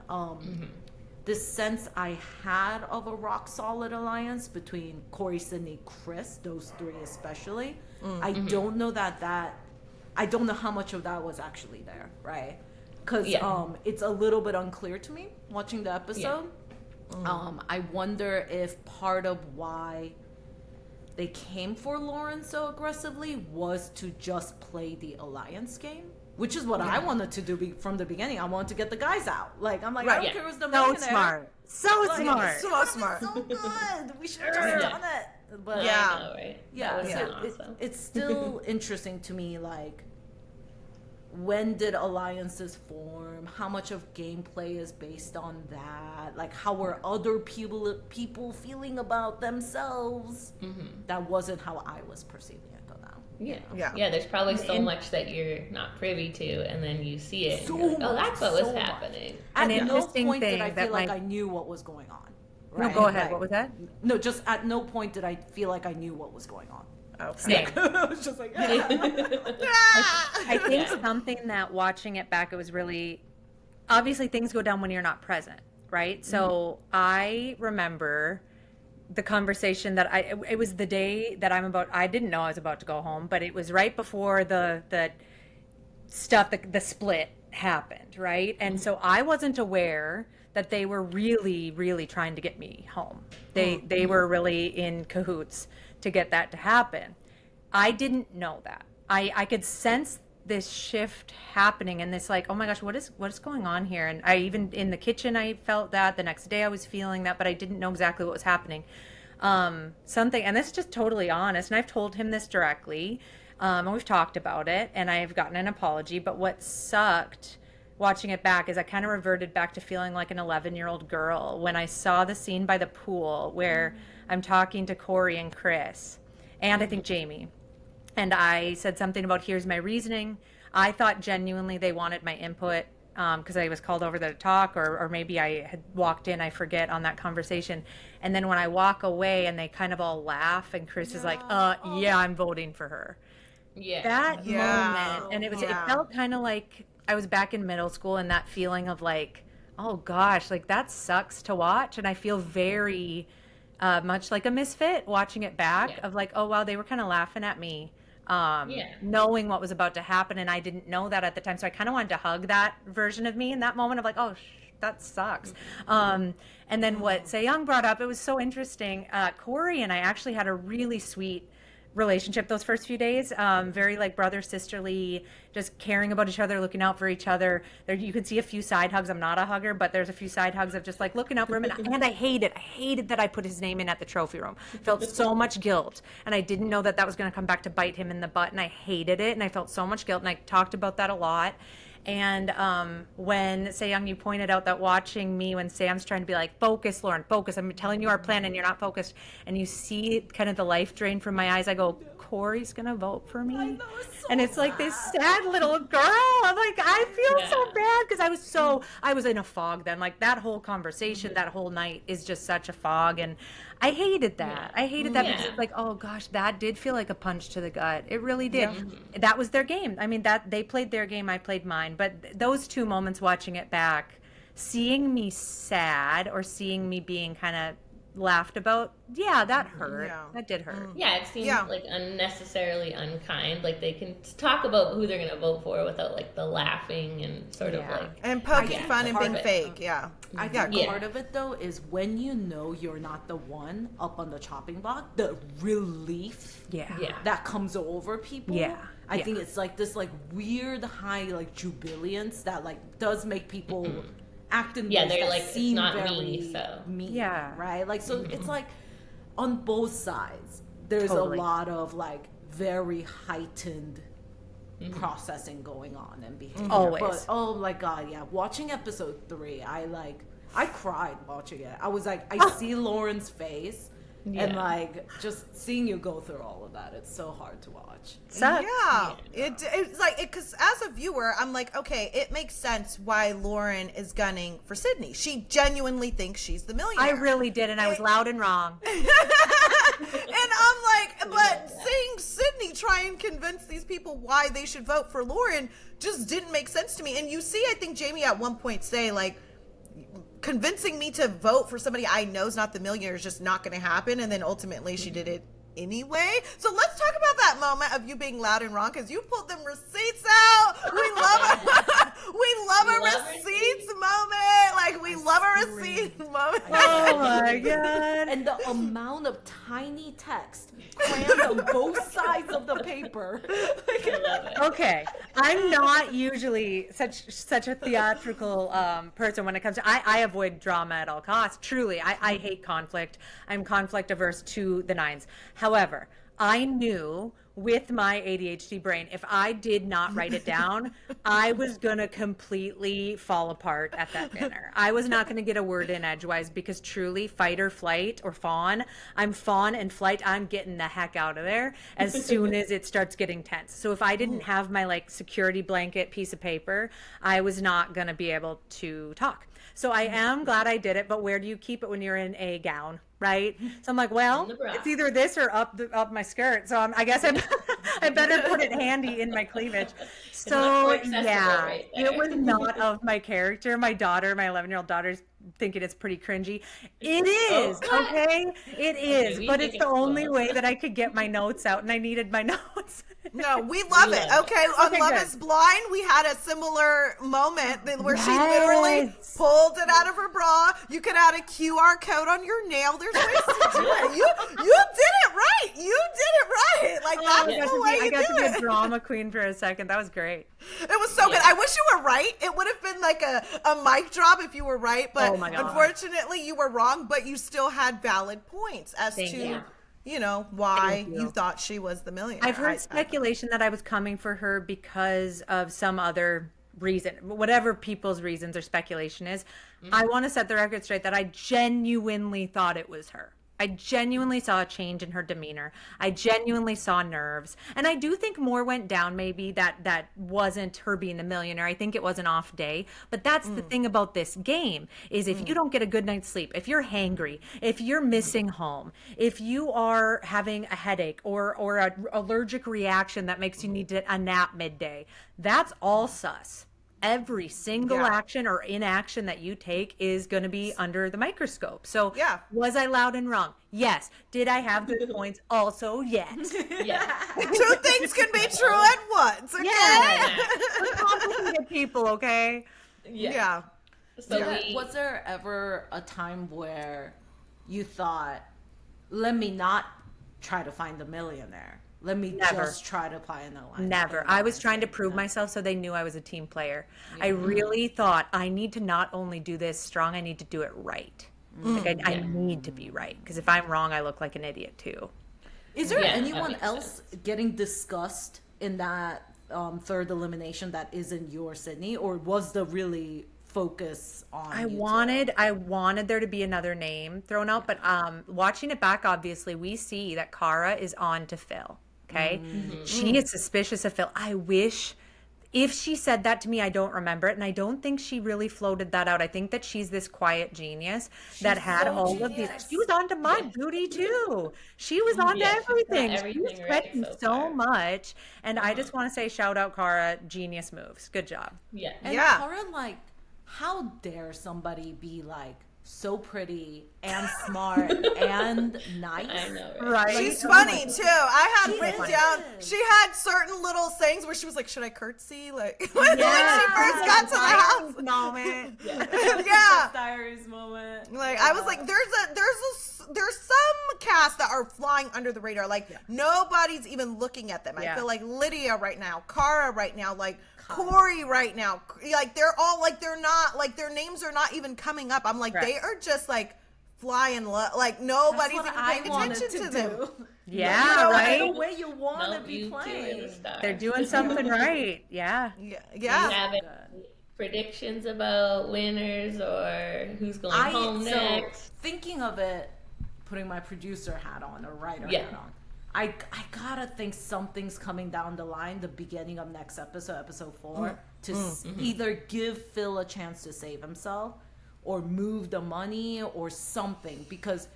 This sense I had of a rock solid alliance between Corey, Sydney, Chris, those three especially. I don't know I don't know how much of that was actually there, right? Because it's a little bit unclear to me watching the episode. I wonder if part of why they came for Lauren so aggressively was to just play the alliance game, which is what I wanted to do from the beginning. I wanted to get the guys out. Like, I'm like, I don't care who's the millionaire. So smart. So Like, smart. So smart. So good. We should have just done it. But I know, right? yeah, That so would've been awesome. it's still interesting to me, like, when did alliances form? How much of gameplay is based on that? Like, how were other people feeling about themselves? That wasn't how I was perceiving it go down. Yeah. There's probably so much that you're not privy to, and then you see it. So and you're like, oh, much, that's what was so much. happening. At An no interesting point did thing I that feel like my- I knew what was going on. No, Right? go ahead. Like, What was that? No, just at no point did I feel like I knew what was going on. Okay. I was just like, I think something that watching it back, it was really, obviously things go down when you're not present, right? So I remember the conversation that it was the day that I didn't know I was about to go home, but it was right before the stuff, the split happened, right? And so I wasn't aware that they were really, really trying to get me home. They were really in cahoots to get that to happen. I didn't know that. I could sense this shift happening and this like, oh my gosh, what is going on here? And I even in the kitchen, I felt that. The next day I was feeling that, but I didn't know exactly what was happening. Something, and this is just totally honest, and I've told him this directly, and we've talked about it, and I've gotten an apology, but what sucked watching it back is I kind of reverted back to feeling like an 11-year-old girl when I saw the scene by the pool where I'm talking to Corey and Chris, and I think Jamie. And I said something about, here's my reasoning. I thought genuinely they wanted my input because I was called over there to talk, or maybe I had walked in, I forget, on that conversation. And then when I walk away and they kind of all laugh and Chris is like, yeah, I'm voting for her. Yeah. That moment, and it felt kind of like I was back in middle school, and that feeling of like, oh gosh, like that sucks to watch. And I feel very much like a misfit watching it back Yeah. of like, oh wow, they were kind of laughing at me, Yeah. knowing what was about to happen, and I didn't know that at the time, so I kind of wanted to hug that version of me in that moment of like, oh, that sucks. And then what Se-young brought up, it was so interesting. Corey and I actually had a really sweet relationship those first few days, very like brother sisterly, just caring about each other, looking out for each other. There you can see a few side hugs. I'm not a hugger, but there's a few side hugs of just like looking out for him. And I hated that I put his name in at the trophy room. Felt so much guilt, and I didn't know that was going to come back to bite him in the butt, and I hated it, and I felt so much guilt, and I talked about that a lot. And when Se-young, you pointed out that watching me when Sam's trying to be like, focus, Lauren, focus. I'm telling you our plan and you're not focused. And you see kind of the life drain from my eyes. I go, Corey's going to vote for me. I know, it's so and it's like this sad little girl. I'm like, I feel so Yeah. bad because I was in a fog then. Like that whole conversation, that whole night is just such a fog. And I hated that. I hated that because Yeah. it's like, oh gosh, that did feel like a punch to the gut. It really did. Yeah. That was their game. I mean, that they played their game, I played mine. But those two moments watching it back, seeing me sad or seeing me being kind of laughed about, yeah, that hurt. Yeah. That did hurt. Yeah, it seems Yeah. like unnecessarily unkind. Like they can talk about who they're gonna vote for without like the laughing and sort of Yeah. like And poking Yeah, fun and part being of it. fake. Yeah. I Yeah, think Yeah. part of it though is when you know you're not the one up on the chopping block, the relief Yeah. Yeah. that comes over people. Yeah. I Yeah. think it's like this like weird high like jubilance that like does make people act in Yeah, ways they're that like, it's seem not very me, so. mean, Yeah. right? Like so it's like on both sides there's Totally. a lot of like very heightened processing going on and behavior. Always. But oh my god, yeah. Watching episode 3, I cried watching it. I was like, I see Lauren's face and Yeah. like just seeing you go through all of that, it's so hard to watch. Sucks. Yeah, it's like because as a viewer, I'm like, okay, it makes sense why Lauren is gunning for Sydney. She genuinely thinks she's the millionaire. I really did, and I was loud and wrong. And I'm like, but seeing Sydney try and convince these people why they should vote for Lauren just didn't make sense to me. And you see, I think Jamie at one point say like, convincing me to vote for somebody I know is not the millionaire is just not going to happen. And then ultimately she did it anyway. So let's talk about that moment of you being loud and wrong because you pulled them receipts out. We love we love a love receipts moment. Like we love a receipt moment. Oh my god. And the amount of tiny text crammed on both sides of the paper. Okay, I'm not usually such a theatrical person when it comes to. I avoid drama at all costs. Truly, I hate conflict. I'm conflict averse to the nines. However, I knew with my ADHD brain, if I did not write it down, I was gonna completely fall apart at that dinner. I was not gonna get a word in edgewise because truly, fight or flight or fawn, I'm fawn and flight. I'm getting the heck out of there as soon as it starts getting tense. So if I didn't have my like security blanket piece of paper, I was not gonna be able to talk. So I am glad I did it, but where do you keep it when you're in a gown, right? So I'm like, well, In the bra. it's either this or up my skirt. So I guess I better put it handy in my cleavage. not So more accessible yeah, right there. it was not of my character. My daughter, my 11-year-old daughter's thinking it's pretty cringy. It is, Oh. okay? It is, we but think it's the it's only cool. way that I could get my notes out, and I needed my notes. No, we love it. love Okay, on Okay, Love good. is Blind, we had a similar moment where she literally Yes. pulled it out of her bra. You could add a QR code on your nail. There's ways to do it. You did it right. You did it right. Like that's the way I you got do to be a it. drama queen for a second. That was great. It was so good. I wish you were right. It would have been like a mic drop if you were right, but Oh my God. unfortunately you were wrong, but you still had valid points as Thank to you. why Thank you. you thought she was the millionaire. I've heard speculation that I was coming for her because of some other reason, whatever people's reasons or speculation is. I want to set the record straight that I genuinely thought it was her. I genuinely saw a change in her demeanor. I genuinely saw nerves. And I do think more went down maybe that wasn't her being the millionaire. I think it was an off day. But that's the thing about this game is if you don't get a good night's sleep, if you're hangry, if you're missing home, if you are having a headache or an allergic reaction that makes you need a nap midday, that's all sus. every single Yeah. action or inaction that you take is going to be under the microscope. So Yeah. was I loud and wrong? Yes. Did I have good points? Also, yes. Yeah. Two things can be true at once. Okay. Yeah. We're complicated people, okay? Yeah. So Was there ever a time where you thought, let me not try to find the millionaire? Let me Never. just try to apply an alliance. Never. I was trying to prove myself so they knew I was a team player. I really thought I need to not only do this strong, I need to do it right. Like I need to be right. Because if I'm wrong, I look like an idiot too. Is there Yeah, anyone that makes else getting discussed in that third elimination that isn't your Sydney? Or was the really focus on I you two? wanted there to be another name thrown out, but watching it back, obviously, we see that Kara is on to Phil. Okay, she is suspicious of Phil. I wish, if she said that to me, I don't remember it, and I don't think she really floated that out. I think that she's this quiet genius that had so all of these. genius. She was onto my booty too. She was onto Yeah, she's got everything. She everything was ready catching so so far. much, and I just want to say, shout out Kara, genius moves. Good job. Yeah. And Yeah. Kara, like, how dare somebody be like so pretty and smart and nice? I know, right? Right? She's Oh funny my- too. I had She written is. down. She had certain little things where she was like, "Should I curtsy?" Like when Yeah. she first got to the house. Moment. Yeah. Diaries moment. Like I was like, there's some casts that are flying under the radar. Like nobody's even looking at them. I Yeah. feel like Lydia right now, Cara right now, like Corey right now. Like they're all like they're not like their names are not even coming up. I'm like Correct. they are just like flying like nobody's That's even what I paying wanted attention to to them. do. Yeah, know, right? The way you want No, to be you two are playing. the stars. They're doing something right. Yeah. Yeah, Do yeah. you have any predictions about winners or who's going home next? Thinking of it, putting my producer hat on or writer Yeah. hat on, I gotta think something's coming down the line, the beginning of next episode 4, to either give Phil a chance to save himself or move the money or something, because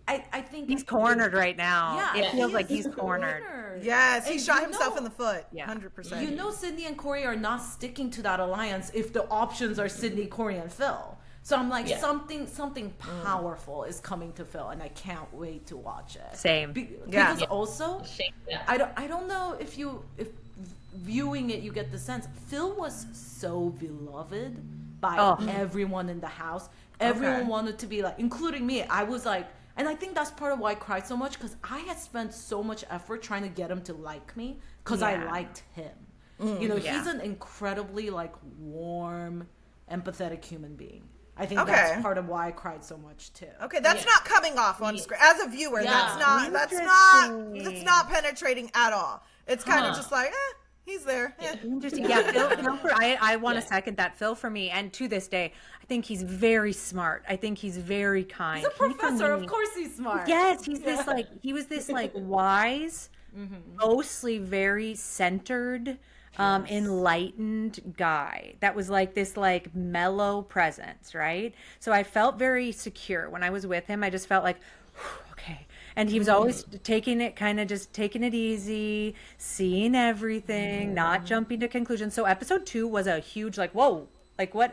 I think He's cornered right now. Yeah, It feels he like is he's cornered. Yes, he And shot you himself know- in the foot. Yeah. 100%. You know, Sydney and Corey are not sticking to that alliance if the options are Sydney, Corey, and Phil. So I'm like, Yeah. something powerful is coming to Phil, and I can't wait to watch it. Same. Yeah. Because also, Shake it up. I don't know if viewing it you get the sense Phil was so beloved by Oh. everyone in the house. Everyone Okay. wanted to be like, including me. I was like, and I think that's part of why I cried so much, because I had spent so much effort trying to get him to like me because I Yeah. liked him. You know, yeah. he's an incredibly like warm, empathetic human being. I think Okay. that's part of why I cried so much too. Okay, that's Yeah. not coming off on screen as a viewer. Yeah. That's Interesting. not penetrating at all. It's kind of Huh. just like, he's there. Eh. Interesting. Yeah, Phil I want to Yeah. second that. Phil, for me, and to this day, I think he's very smart. I think he's very kind. He's a He, for professor, me- of course he's smart. Yes, he's this like he was this like wise, mostly very centered, enlightened guy that was like this like mellow presence, right? So I felt very secure when I was with him. I just felt like, okay. And he was always taking it, kind of just taking it easy, seeing everything, not jumping to conclusions. So episode 2 was a huge like, whoa, like what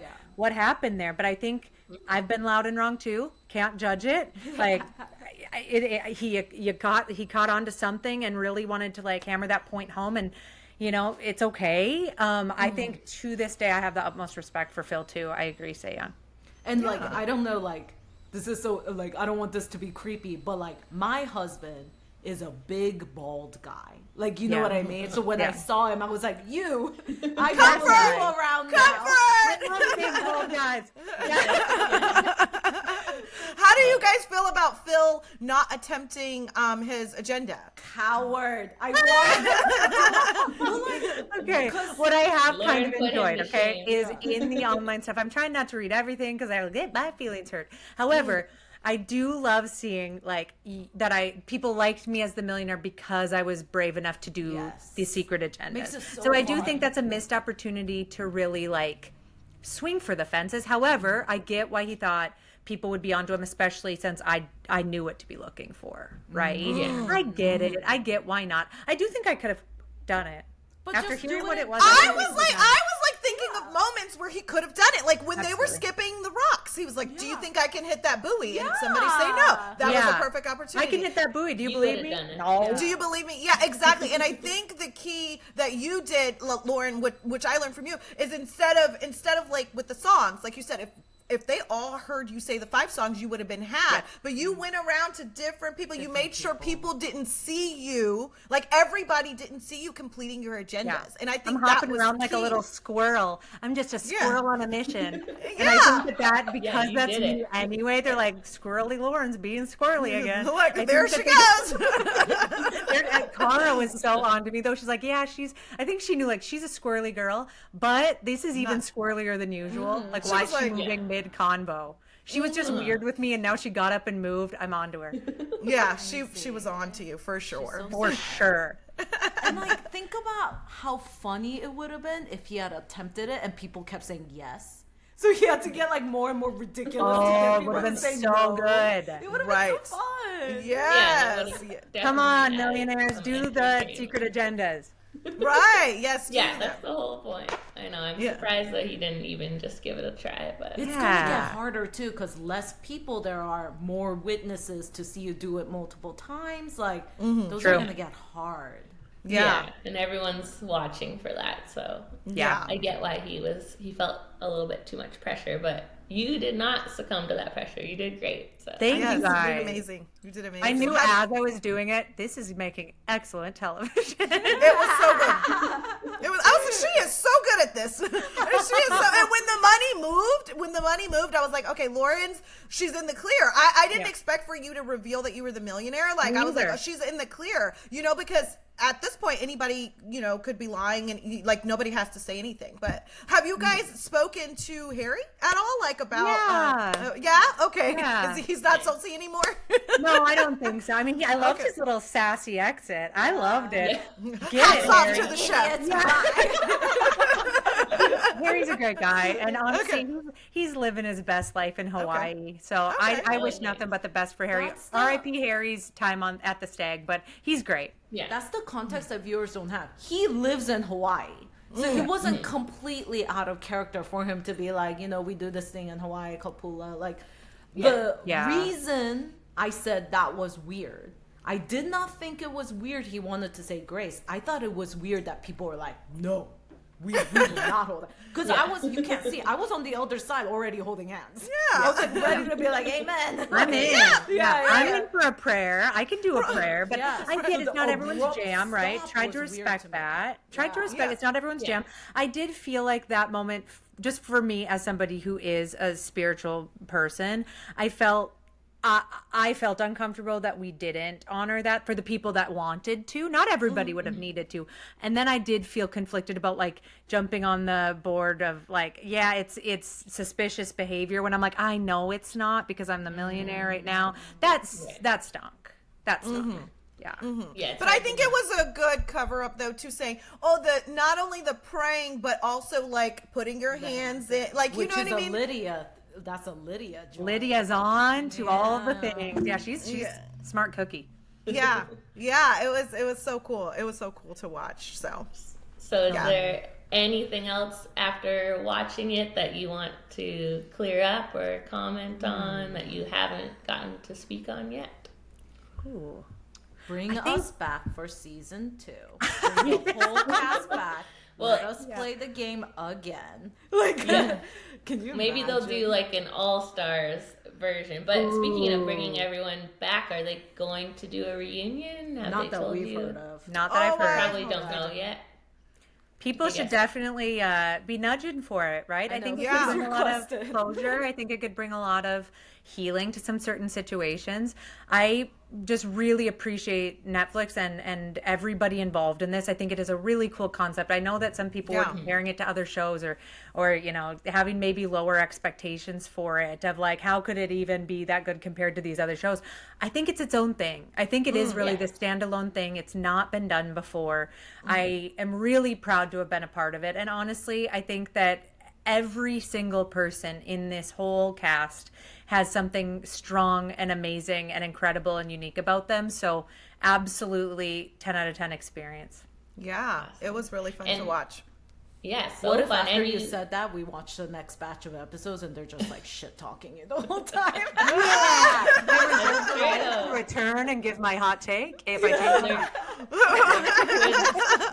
happened there? But I think I've been loud and wrong too. Can't judge it. Like he caught on to something and really wanted to like hammer that point home, and you know, it's okay. I think to this day I have the utmost respect for Phil too. I agree, Sayon. And like, I don't know, like, this is so, like, I don't want this to be creepy, but like, my husband is a big, bald guy. Like, you know Yeah. what I mean? So when I Yeah. saw him, I was like, I Comfort! got you around now. Big old guys. How do you guys feel about Phil not attempting his agenda? Coward. I wanted Okay, what I have Lord kind of put him enjoyed, to okay, shame. is in the online stuff. I'm trying not to read everything because I'll get my feelings hurt. However, I do love seeing like that people liked me as the millionaire because I was brave enough to do Yes. the secret agenda. Makes it so I do fun. think that's a missed opportunity to really like swing for the fences. However, I get why he thought people would be onto him, especially since I knew what to be looking for, right? Yeah. I get it. I get why not. I do think I could have done it. But After just hearing do what it. it was, I think was it's like done. I was like thinking of moments where he could have done it. Like when they were Absolutely. skipping the rocks, he was like, "Do you Yeah. think I can hit that buoy?" And somebody Yeah. say no. That was Yeah. a perfect opportunity. I can hit that buoy. Do you You believe would've me? done it. No. Do you believe me? Yeah, exactly. And I think the key that you did, Lauren, which I learned from you, is instead of like with the songs, like you said, if they all heard you say the 5 songs, you would have been had. Yeah. But you went around to different people. You made sure people didn't see you, like everybody didn't see you completing your agendas. Yeah. And I think I'm that hopping was around like a key. little squirrel. I'm just a Yeah. squirrel on a mission. And Yeah. I think that because you that's did me it. anyway, they're like, squirrely Lauren's being squirrely again. Look, I think there that she they- goes. Cara was so on to me though. She's like, yeah, I think she knew like she's a squirrely girl, but this is even squirrelier than usual. Like She why was is she like- moving mid convo? She was just weird with me, and now she got up and moved. I'm onto her Yeah, she was on to you for sure. so for sure. And like, think about how funny it would have been if he had attempted it and people kept saying yes. So he had to get like more and more ridiculous. to get Oh, it people would have to been say so no. good. It would have Right. been so fun. Yes. Come on, millionaires, do the secret agendas. Right. Yes. Yeah, do that's that. the whole point. I know. I'm Yeah. surprised that he didn't even just give it a try. But It's gonna Yeah. get harder too, because less people there are, more witnesses to see you do it multiple times. Like those True. are gonna get hard. Yeah. and everyone's watching for that. So Yeah. I get why he felt a little bit too much pressure, but you did not succumb to that pressure. You did great. So Thank Yes, you you did guys. amazing. You did amazing. I knew I- as I was doing it, this is making excellent television. It was so good. It was. I was like, she is so good at this. And when the money moved, I was like, okay, she's in the clear. I didn't Yeah. expect for you to reveal that you were the millionaire. Like Me I was like, either. oh, she's in the clear, because at this point anybody, could be lying and like nobody has to say anything. But have you guys spoken to Harry at all? Like about? Yeah. Yeah. Okay. Yeah. He's not salty anymore. No, I don't think so. I mean, I loved Okay. his little sassy exit. I loved it. Get Hats it, off Harry. to the chef. Harry's a great guy, and honestly, he's living his best life in Hawaii. So Okay. I wish nothing but the best for Harry. That's the- R.I.P. Harry's time at the Stag, but he's great. yeah, That's the context that viewers don't have. He lives in Hawaii. So it wasn't completely out of character for him to be like, we do this thing in Hawaii, Kapula. Like, the Yeah. reason I said that was weird, I did not think it was weird he wanted to say grace. I thought it was weird that people were like, no, we will not hold it. Because you can't see, I was on the elder side already holding hands. Yeah. I was like ready to be like, amen. I'm in. Yeah. I'm in for a prayer. I can do a prayer, but Yes. I get it's The not everyone's abrupt jam, right? stop Try to was weird respect to me. that. Try to Yeah. respect. Yeah. It's not everyone's jam. I did feel like that moment, just for me as somebody who is a spiritual person, I felt uncomfortable that we didn't honor that for the people that wanted to. Not everybody would have needed to. And then I did feel conflicted about like jumping on the board of like, yeah, it's suspicious behavior when I'm like, I know it's not because I'm the millionaire right now. That stunk. That stunk. Yeah. yeah. it's But I hard think to it was a good cover up though too, saying, not only the praying, but also like putting your hands in, like Which you know is what I a mean? Lydia. That's a Lydia job. Lydia's on to all of the Yeah. things. Yeah, she's smart cookie. Yeah, it was so cool. It was so cool to watch. So So is Yeah. there anything else after watching it that you want to clear up or comment on that you haven't gotten to speak on yet? Ooh. Bring I think- us back for season 2. Bring the whole cast back. Let us play the game again. Like, can you Maybe they'll do imagine? like an all-stars version. But speaking of bringing everyone back, are they going to do a reunion? Have Not they that told we've you? heard of. Not that I've Oh, heard. wow. Probably don't know yet. People I should guess. definitely be nudging for it, right? I know, think it yeah. could bring a lot of Requested. closure. I think it could bring a lot of healing to some certain situations. I just really appreciate Netflix and everybody involved in this. I think it is a really cool concept. I know that some people were Yeah. comparing it to other shows or having maybe lower expectations for it of like how could it even be that good compared to these other shows. I think it's its own thing. I think it is really yeah. this standalone thing. It's not been done before. I am really proud to have been a part of it. And honestly, I think that every single person in this whole cast has something strong and amazing and incredible and unique about them. So absolutely 10 out of 10 experience. yeah, it was really fun to And- watch. Yeah, so What if fun. after And you said that, we watch the next batch of episodes and they're just like shit talking you the whole time? That's true. Return and give my hot take if I take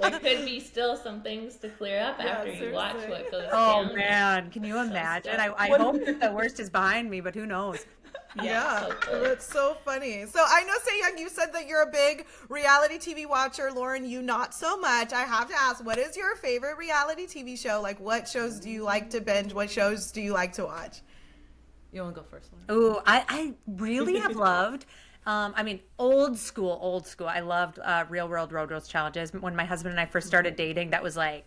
There could be still some things to clear up after you watch what goes Oh down. man, can you imagine? I hope that the worst is behind me, but who knows? Yeah, so good. that's so funny. So I know, Say Young, you said that you're a big reality TV watcher. Lauren, you not so much. I have to ask, what is your favorite reality TV show? Like, what shows do you like to binge? What shows do you like to watch? You want to go first, Lauren? Ooh, I really have loved. I mean, old school. I loved Real World Road Rules challenges. When my husband and I first started dating, that was like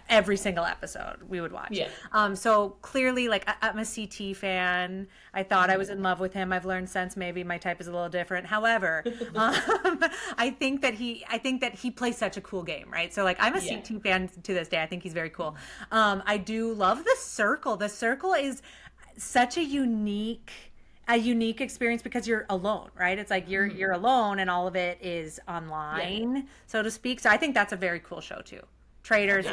every single episode we would watch. Yeah. So clearly, like, I'm a CT fan. I thought I was in love with him. I've learned since maybe my type is a little different. However, I think that he plays such a cool game, right? So like, I'm a CT fan to this day. I think he's very cool. I do love The Circle. The Circle is such a unique experience because you're alone, right? It's like you're alone and all of it is online, so to speak. So I think that's a very cool show too. Traders,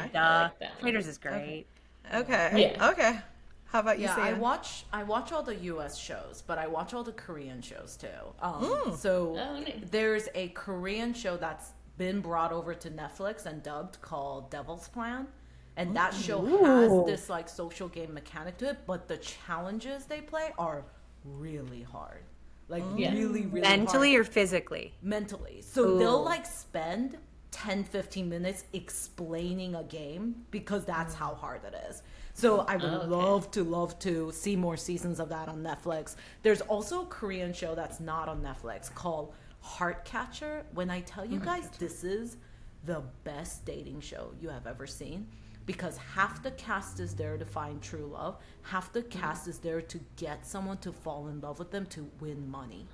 Traders is great. Okay. Yeah. Okay. How about you, Yeah, Say Young? I watch all the U.S. shows, but I watch all the Korean shows too. So nice. there's a Korean show that's been brought over to Netflix and dubbed called Devil's Plan. And that show has this like social game mechanic to it, but the challenges they play are really hard. Like really Mentally hard. or physically? Mentally. So they'll like spend 10-15 minutes explaining a game because that's how hard it is. So I would love to see more seasons of that on Netflix. There's also a Korean show that's not on Netflix called Heartcatcher. When I tell you guys, this is the best dating show you have ever seen, because half the cast is there to find true love, half the cast is there to get someone to fall in love with them to win money.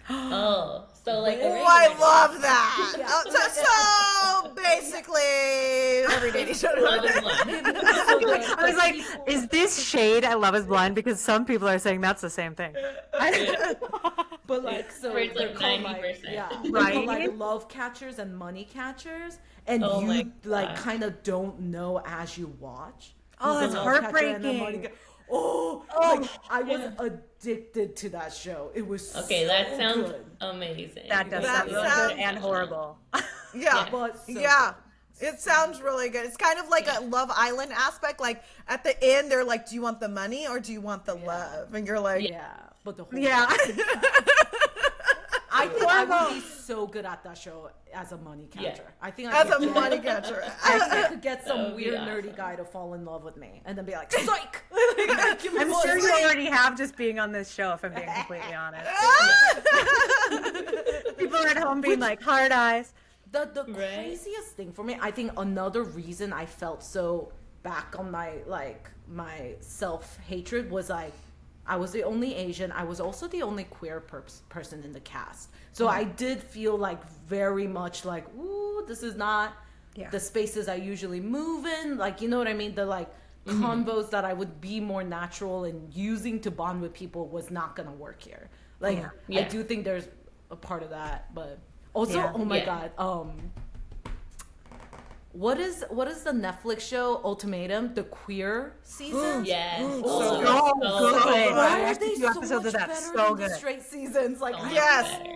Oh, so like. Oh, I love that. So basically, every dating show. I was like, is this shade at Love is Blind? Because some people are saying that's the same thing. But like, so Where it's they're like called 90%. they're Right. called like love catchers and money catchers, and Oh my you like God. kind of don't know as you watch. Oh, who's that's the love catcher and the money heartbreaking. like, I was addicted to that show. It was Okay, so that sounds good. amazing. That does That sound really sounds- good and horrible. Yeah. But so Yeah. It sounds really good. It's kind of like a Love Island aspect. Like at the end, they're like, "Do you want the money or do you want the love?" And you're like, yeah, but the whole Yeah. I think I would be so good at that show as a money catcher. Yeah. I think I as a could get- money catcher. I could get That some would be weird awesome. nerdy guy to fall in love with me and then be like, psych! I'm sure you already have just being on this show, if I'm being completely honest. People are at home being like, hard eyes. The craziest thing for me, I think another reason I felt so back on my my self-hatred was like, I was the only Asian. I was also the only queer person in the cast. So I did feel like very much like, ooh, this is not the spaces I usually move in. Like, you know what I mean? The like convos that I would be more natural and using to bond with people was not going to work here. Like, I do think there's a part of that, but also, oh my God. What is the Netflix show Ultimatum? The queer season? Yes. So Oh, good. good. I Why are watched a they few so episodes much of that. better So than good. the straight seasons? Like, So much Yes. better.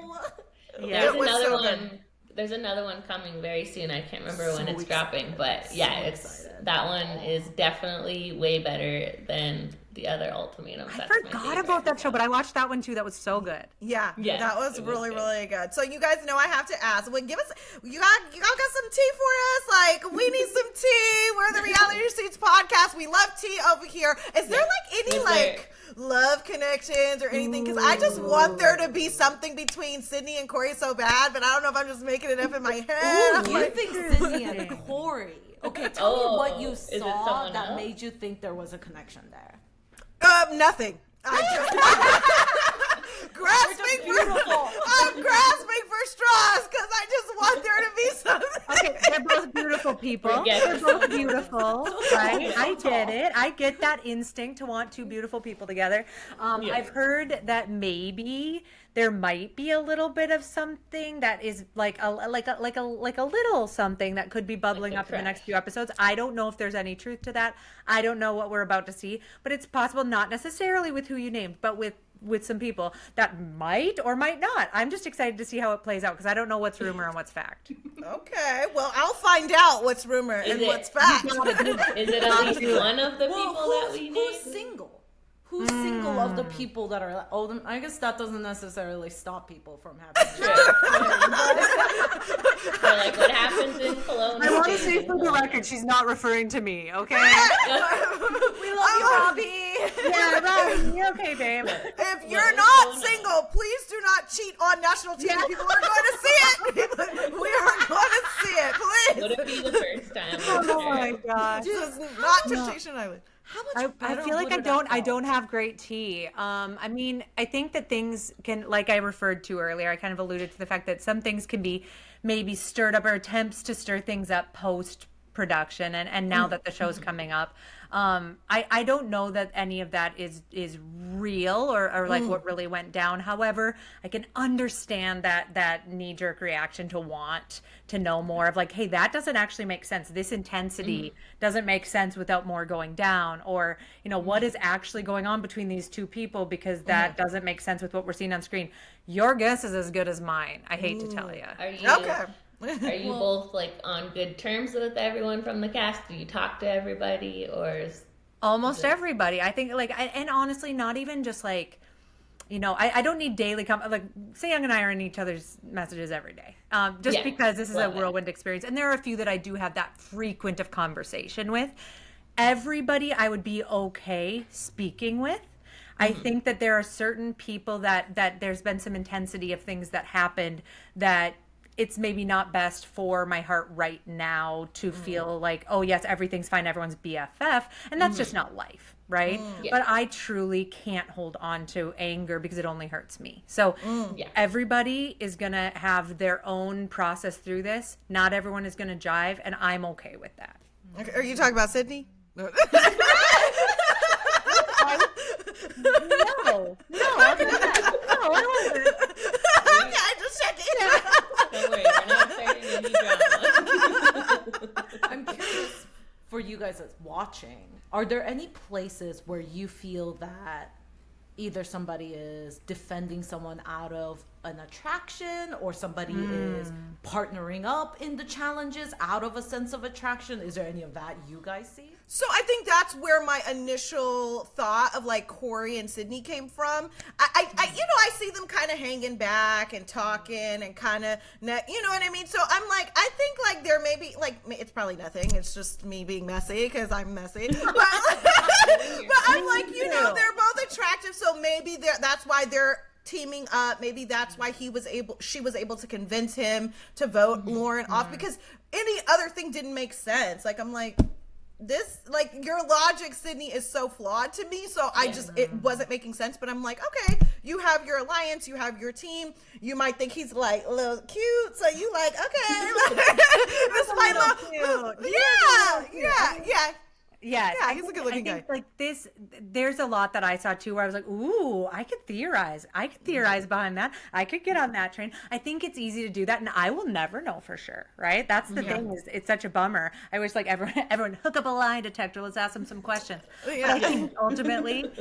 Yeah. There's It was another so one. good. There's another one coming very soon. I can't remember when So it's excited. dropping, but yeah, So it's excited. that one is definitely way better than the other ultimatums. I That's my forgot favorite. about that show, but I watched that one too. That was so good. Yeah, Yeah, that was it was really, good. really good. So you guys know I have to ask. Well, give us, you all got some tea for us? Like, we need some tea. We're the Reality Receipts podcast. We love tea over here. Is there like any Is there- like love connections or anything? Because I just want there to be something between Sydney and Corey so bad, but I don't know if I'm just making it up in my head. I'm you like, think Sydney and Corey. Okay, tell me what you is it saw someone that else? made you think there was a connection there. Nothing. I just I'm grasping for straws because I just want there to be something. Okay, they're both beautiful beautiful people. Forget They're it. both beautiful, right? I get it. I get that instinct to want two beautiful people together. Yeah. I've heard that maybe there might be a little bit of something that is like a little something that could be bubbling Like a up in the next crush. few episodes. I don't know if there's any truth to that. I don't know what we're about to see, but it's possible, not necessarily with who you named, but with some people that might or might not. I'm just excited to see how it plays out because I don't know what's rumor and what's fact. Okay, well, I'll find out what's rumor and what's fact. Is it at least one of the people that we who's named? single? Who's single of the people that are old? I guess that doesn't necessarily stop people from having. True. Or like what happens in Cologne. I want to say for the record, she's not referring to me, okay? We love you, Robbie. Yeah, Robbie, you're okay, babe. If you're not single, please do not cheat on national TV. People are going to see it. We are going to see it, please. Would it be the first time? Oh my gosh. This is not Temptation Island. How much I better feel like would I it don't have felt? have great tea. I mean, I think that things can, like I referred to earlier, I kind of alluded to the fact that some things can be maybe stirred up, or attempts to stir things up post production, and now that the show's coming up. I don't know that any of that is real or like what really went down. However, I can understand that knee-jerk reaction to want to know more of like, hey, that doesn't actually make sense. This intensity doesn't make sense without more going down, or what is actually going on between these two people, because that doesn't make sense with what we're seeing on screen. Your guess is as good as mine. I hate to tell you. Are you Okay. Are you both like on good terms with everyone from the cast? Do you talk to everybody, or is Almost everybody. I think and honestly, not even just like, I don't need daily like Young and I are in each other's messages every day. Just Yeah, because this is a love it. whirlwind experience. And there are a few that I do have that frequent of conversation with. Everybody I would be okay speaking with. I think that there are certain people that there's been some intensity of things that happened that it's maybe not best for my heart right now to feel like, oh yes, everything's fine, everyone's BFF, and that's just not life, right? Yeah. But I truly can't hold on to anger because it only hurts me. So Yeah. everybody is gonna have their own process through this. Not everyone is gonna jive, and I'm okay with that. Okay, are you talking about Sydney? No, I wasn't. Okay, just checking. don't worry, we're not starting any drama. I'm curious for you guys that's watching. Are there any places where you feel that either somebody is defending someone out of an attraction, or somebody is partnering up in the challenges out of a sense of attraction? Is there any of that you guys see? So I think that's where my initial thought of like Corey and Sydney came from. I see them kind of hanging back and talking and kind of, you know what I mean? So I'm like, I think like there may be like, it's probably nothing. It's just me being messy because I'm messy. But I'm like, they're both attractive. So maybe that's why they're teaming up. Maybe that's why she was able to convince him to vote Lauren off, because any other thing didn't make sense. Like, I'm like, your logic, Sydney, is so flawed to me. So it wasn't making sense. But I'm like, okay, you have your alliance, you have your team. You might think he's like a little cute, so you like, okay, this might look cute. Yeah. Yes, Yeah, he's a good-looking I think, guy. like this, there's a lot that I saw too, where I was like, "Ooh, I could theorize. I could theorize behind that. I could get on that train." I think it's easy to do that, and I will never know for sure, right? That's the thing. Is it's such a bummer. I wish like everyone hook up a lie detector. Let's ask them some questions. Yeah. But I think ultimately,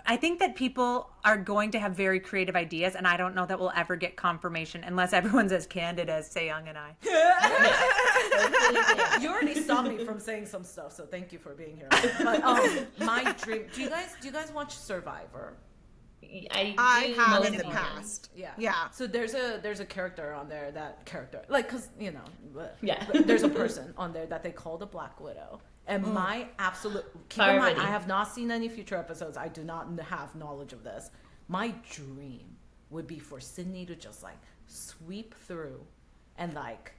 I think that people are going to have very creative ideas, and I don't know that we'll ever get confirmation unless everyone's as candid as Young and I. You already stopped me from saying some stuff, so thank you for being here. But my dream. Do you guys watch Survivor? I do have most in the of them. past. Yeah. Yeah. So there's a character on there, because Yeah. there's a person on there that they call the Black Widow. And my absolute, keep in mind, Parvati. I have not seen any future episodes. I do not have knowledge of this. My dream would be for Sydney to just like sweep through and like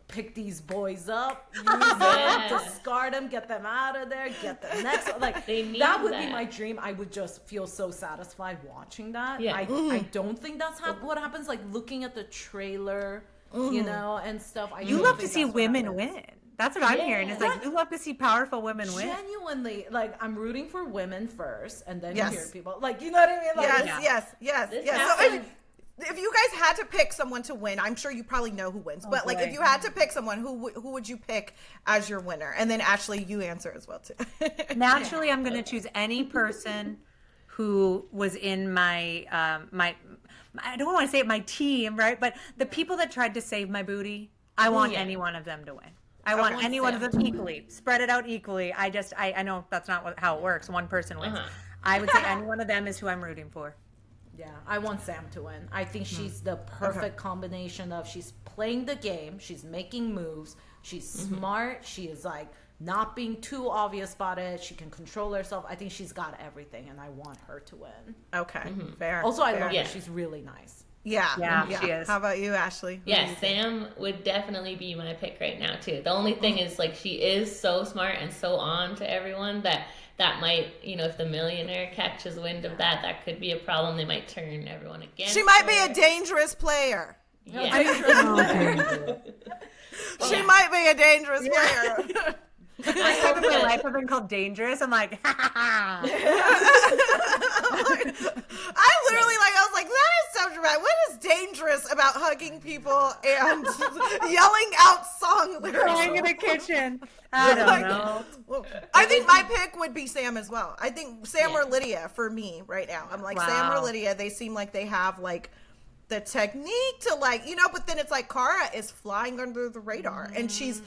pick these boys up, use them, discard them, get them out of there, get the next one. Like, They need that would be that. my dream. I would just feel so satisfied watching that. Yeah. I don't think that's what happens. Like, looking at the trailer you know, and stuff. You love to see women win. That's what I'm hearing. It's like, you love to see powerful women win. Genuinely, like, I'm rooting for women first, and then Yes. you hear people. Like, you know what I mean? Like, Yes. This So happened. if you guys had to pick someone to win, I'm sure you probably know who wins. But like, boy. if you had to pick someone, who would you pick as your winner? And then Ashley, you answer as well too. Naturally, I'm going to choose any person who was in my I don't want to say it, my team, right? But the people that tried to save my booty, I want any one of them to win. I want any one of them equally. Spread it out equally. I know that's not how it works. One person wins. I would say any one of them is who I'm rooting for. Yeah, I want Sam to win. I think she's the perfect combination of she's playing the game, she's making moves, she's smart, she is like not being too obvious about it, she can control herself. I think she's got everything, and I want her to win. Okay, fair. Also, I love Yeah. her. She's really nice. Yeah, she is. How about you, Ashley? Yeah, Sam would definitely be my pick right now too. The only thing is, like, she is so smart and so on to everyone that might, you know, if the millionaire catches wind of that, that could be a problem. They might turn everyone against She might be her. a dangerous player. Yeah. She might be a dangerous player. I started my life have been called dangerous. I'm like, I literally, like, I was like, that is so dramatic. What is dangerous about hugging people and yelling out song crying in lyrics? the kitchen. I don't Like, know. well, I think my pick would be Sam as well. I think Sam or Lydia for me right now. I'm like, Sam or Wow. Lydia, they seem like they have, like, the technique to, like, you know, but then it's like Cara is flying under the radar, and she's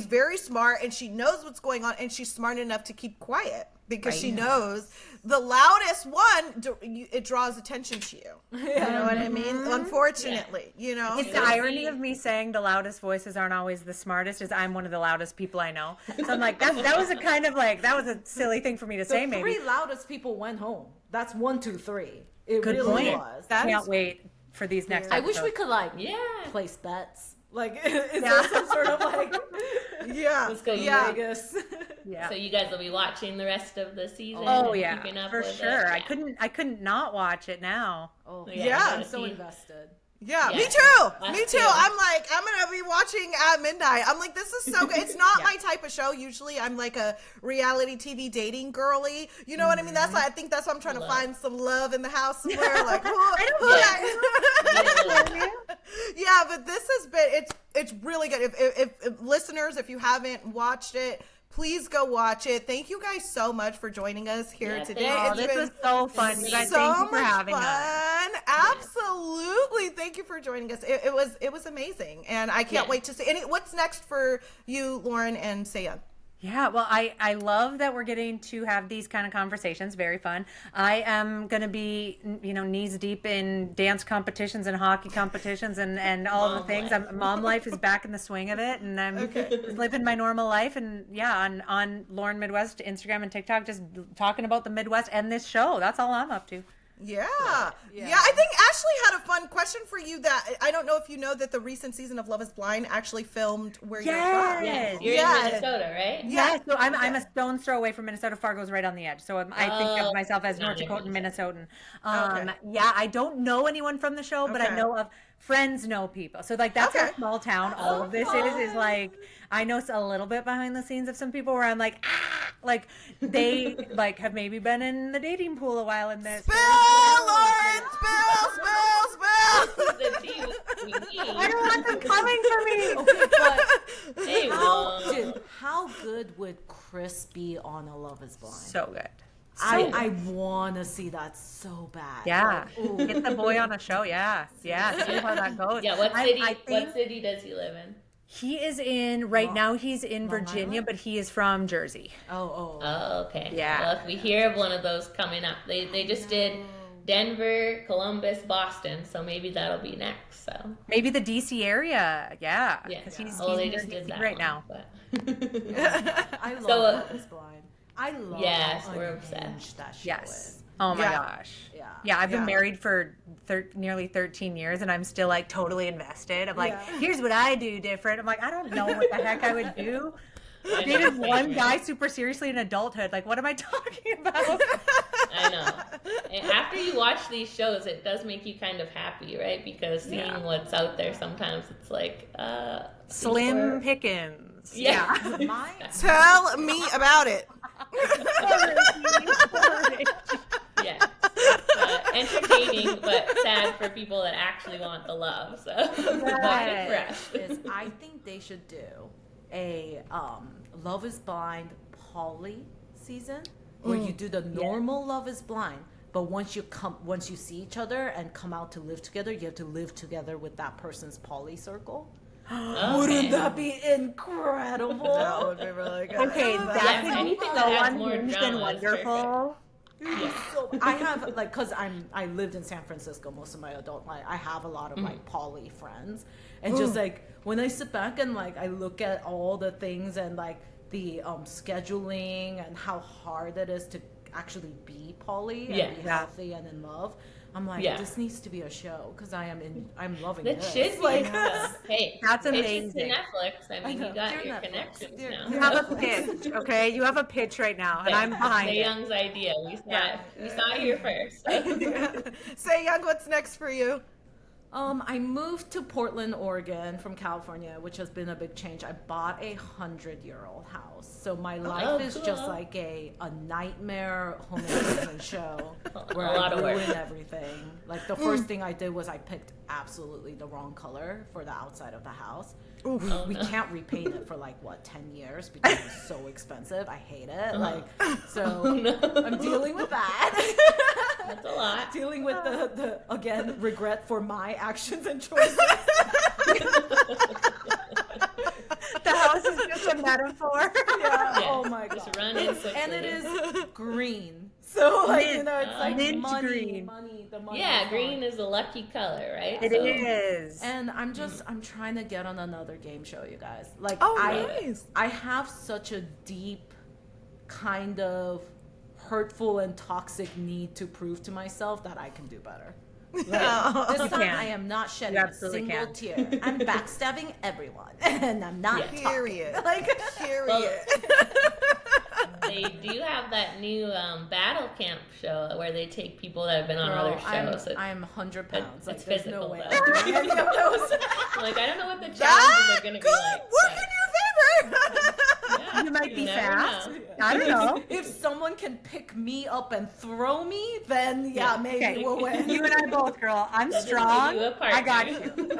very smart, and she knows what's going on, and she's smart enough to keep quiet because she knows the loudest one, it draws attention to you. You know what I mean? Unfortunately, you know. It's the irony of me saying the loudest voices aren't always the smartest, is I'm one of the loudest people I know. So I'm like, that was a kind of like, that was a silly thing for me to say, The maybe. three loudest people went home. That's 1, 2, 3. It Good really point. was. Can't wait for these next I wish we episodes. could like Yeah. place bets. Like, is there some sort of like Yeah. Let's go. Vegas? Yeah. So you guys will be watching the rest of the season. Oh and yeah, keeping up for with sure. It? I couldn't not watch it now. Oh Yeah. I'm so invested. Yeah, Yeah. me too. Us Me too. too. I'm like, I'm gonna be watching at midnight. I'm like, this is so good. It's not my type of show. Usually, I'm like a reality TV dating girly. You know what I mean? That's why I think that's why I'm trying to find some love in the house somewhere. Like, yeah, but this has been it's really good. If listeners, if you haven't watched it, please go watch it. Thank you guys so much for joining us here Yeah, today. thank Oh, this was so fun. You guys, so thank you for much having fun. us. Absolutely. Thank you for joining us. It was amazing. And I can't wait to see what's next for you, Lauren and Seyoung. Yeah, well, I love that we're getting to have these kind of conversations. Very fun. I am going to be, knees deep in dance competitions and hockey competitions and all the things. Mom life is back in the swing of it, and I'm just living my normal life. And yeah, on Lauren Midwest, Instagram and TikTok, just talking about the Midwest and this show. That's all I'm up to. Yeah. I think Ashley had a fun question for you that I don't know if you know that the recent season of Love is Blind actually filmed where you're from. Yes. You're in Minnesota, right? Yeah, so I'm a stone's throw away from Minnesota. Fargo's right on the edge. So I think of myself as not North Dakotan, even Minnesotan. Okay. Yeah, I don't know anyone from the show, but I Okay. know of friends know people. So like that's our small town. All of this is like I know a little bit behind the scenes of some people where I'm like, like they like have maybe been in the dating pool a while in this. Spill, Lauren! Spill! The tea we need. I don't want them coming for me. Okay, but Hey, well, how good would Chris be on A Love Is Blind? So good. I want to see that so bad. Yeah, Like, ooh. get the boy on a show. Yeah, see how that goes. yeah. What I city? think What city does he live in? he is in right now. He's in Virginia, but he is from Jersey. Oh, okay. Yeah. Well, if we hear of one of those coming up, they just did Denver, Columbus, Boston, so maybe that'll be next. So Maybe the DC area. Yeah, yeah. because he's they in just DC did that right one, now. But I love So, Love Is Blind. I love Yes, how we're unhinged obsessed. that show Yes. is. Oh my Yeah. gosh. Yeah. Yeah, I've been Yeah. married for nearly 13 years, and I'm still like totally invested. I'm like, Yeah. here's what I do different. I'm like, I don't know what the heck I would do. I know, Dated same one here. guy super seriously in adulthood. Like, what am I talking about? I know. And after you watch these shows, it does make you kind of happy, right? Because seeing what's out there, sometimes it's like Slim pickings. Yeah. Tell me about it. Yeah. Entertaining, but sad for people that actually want the love. So Right. Is I think they should do a Love is Blind poly season where you do the normal Love is Blind, but once you see each other and come out to live together, you have to live together with that person's poly circle. Wouldn't that be incredible? That would be really good. Okay, that Yeah, could be anything so that adds more unhinged and drama is wonderful. So I have like, cause I lived in San Francisco most of my adult life. I have a lot of like poly friends, and just like when I sit back and like I look at all the things and like the scheduling and how hard it is to actually be poly and be healthy and in love. I'm like, this needs to be a show because I'm loving That this. should be. Like, hey, That's it's amazing. Netflix. I mean, you got Dear your Netflix. connections Dear now. You have a pitch, okay? You have a pitch right now, and I'm behind Say it. Young's idea. We saw it here first. Say, Young, what's next for you? I moved to Portland, Oregon from California, which has been a big change. I bought a 100-year-old house. So my life is just cool. like a nightmare home improvement show where A lot I of work. ruin everything. Like the first thing I did was I picked absolutely the wrong color for the outside of the house. We can't repaint it for like 10 years because it's so expensive. I hate it. Like so I'm dealing with that. That's a lot. Dealing with the again regret for my actions and choices. The house is just a metaphor. Yeah. Yeah. Oh my god. Just run in quickly. And it is green. So like Mint. it's like Mint money, green. money, the money. Yeah, is green gone. is a lucky color, right? It is. And I'm trying to get on another game show, you guys. Like Nice. I have such a deep kind of hurtful and toxic need to prove to myself that I can do better. Like, this You time can. I am not shedding You a absolutely single can. tear. I'm backstabbing everyone, and I'm not talking. Period. Like Period. They do have that new battle camp show where they take people that have been on other shows. I'm 100 pounds. Like it's there's physical, no way though. I'm doing any of those. Like, I don't know what the challenges That are going to be could like. work but- in your favor. Yeah, You might be never fast. know. I don't know. If someone can pick me up and throw me, then maybe Okay, we'll win. you and I both, girl. I'm That doesn't strong. make you a I got partner. you.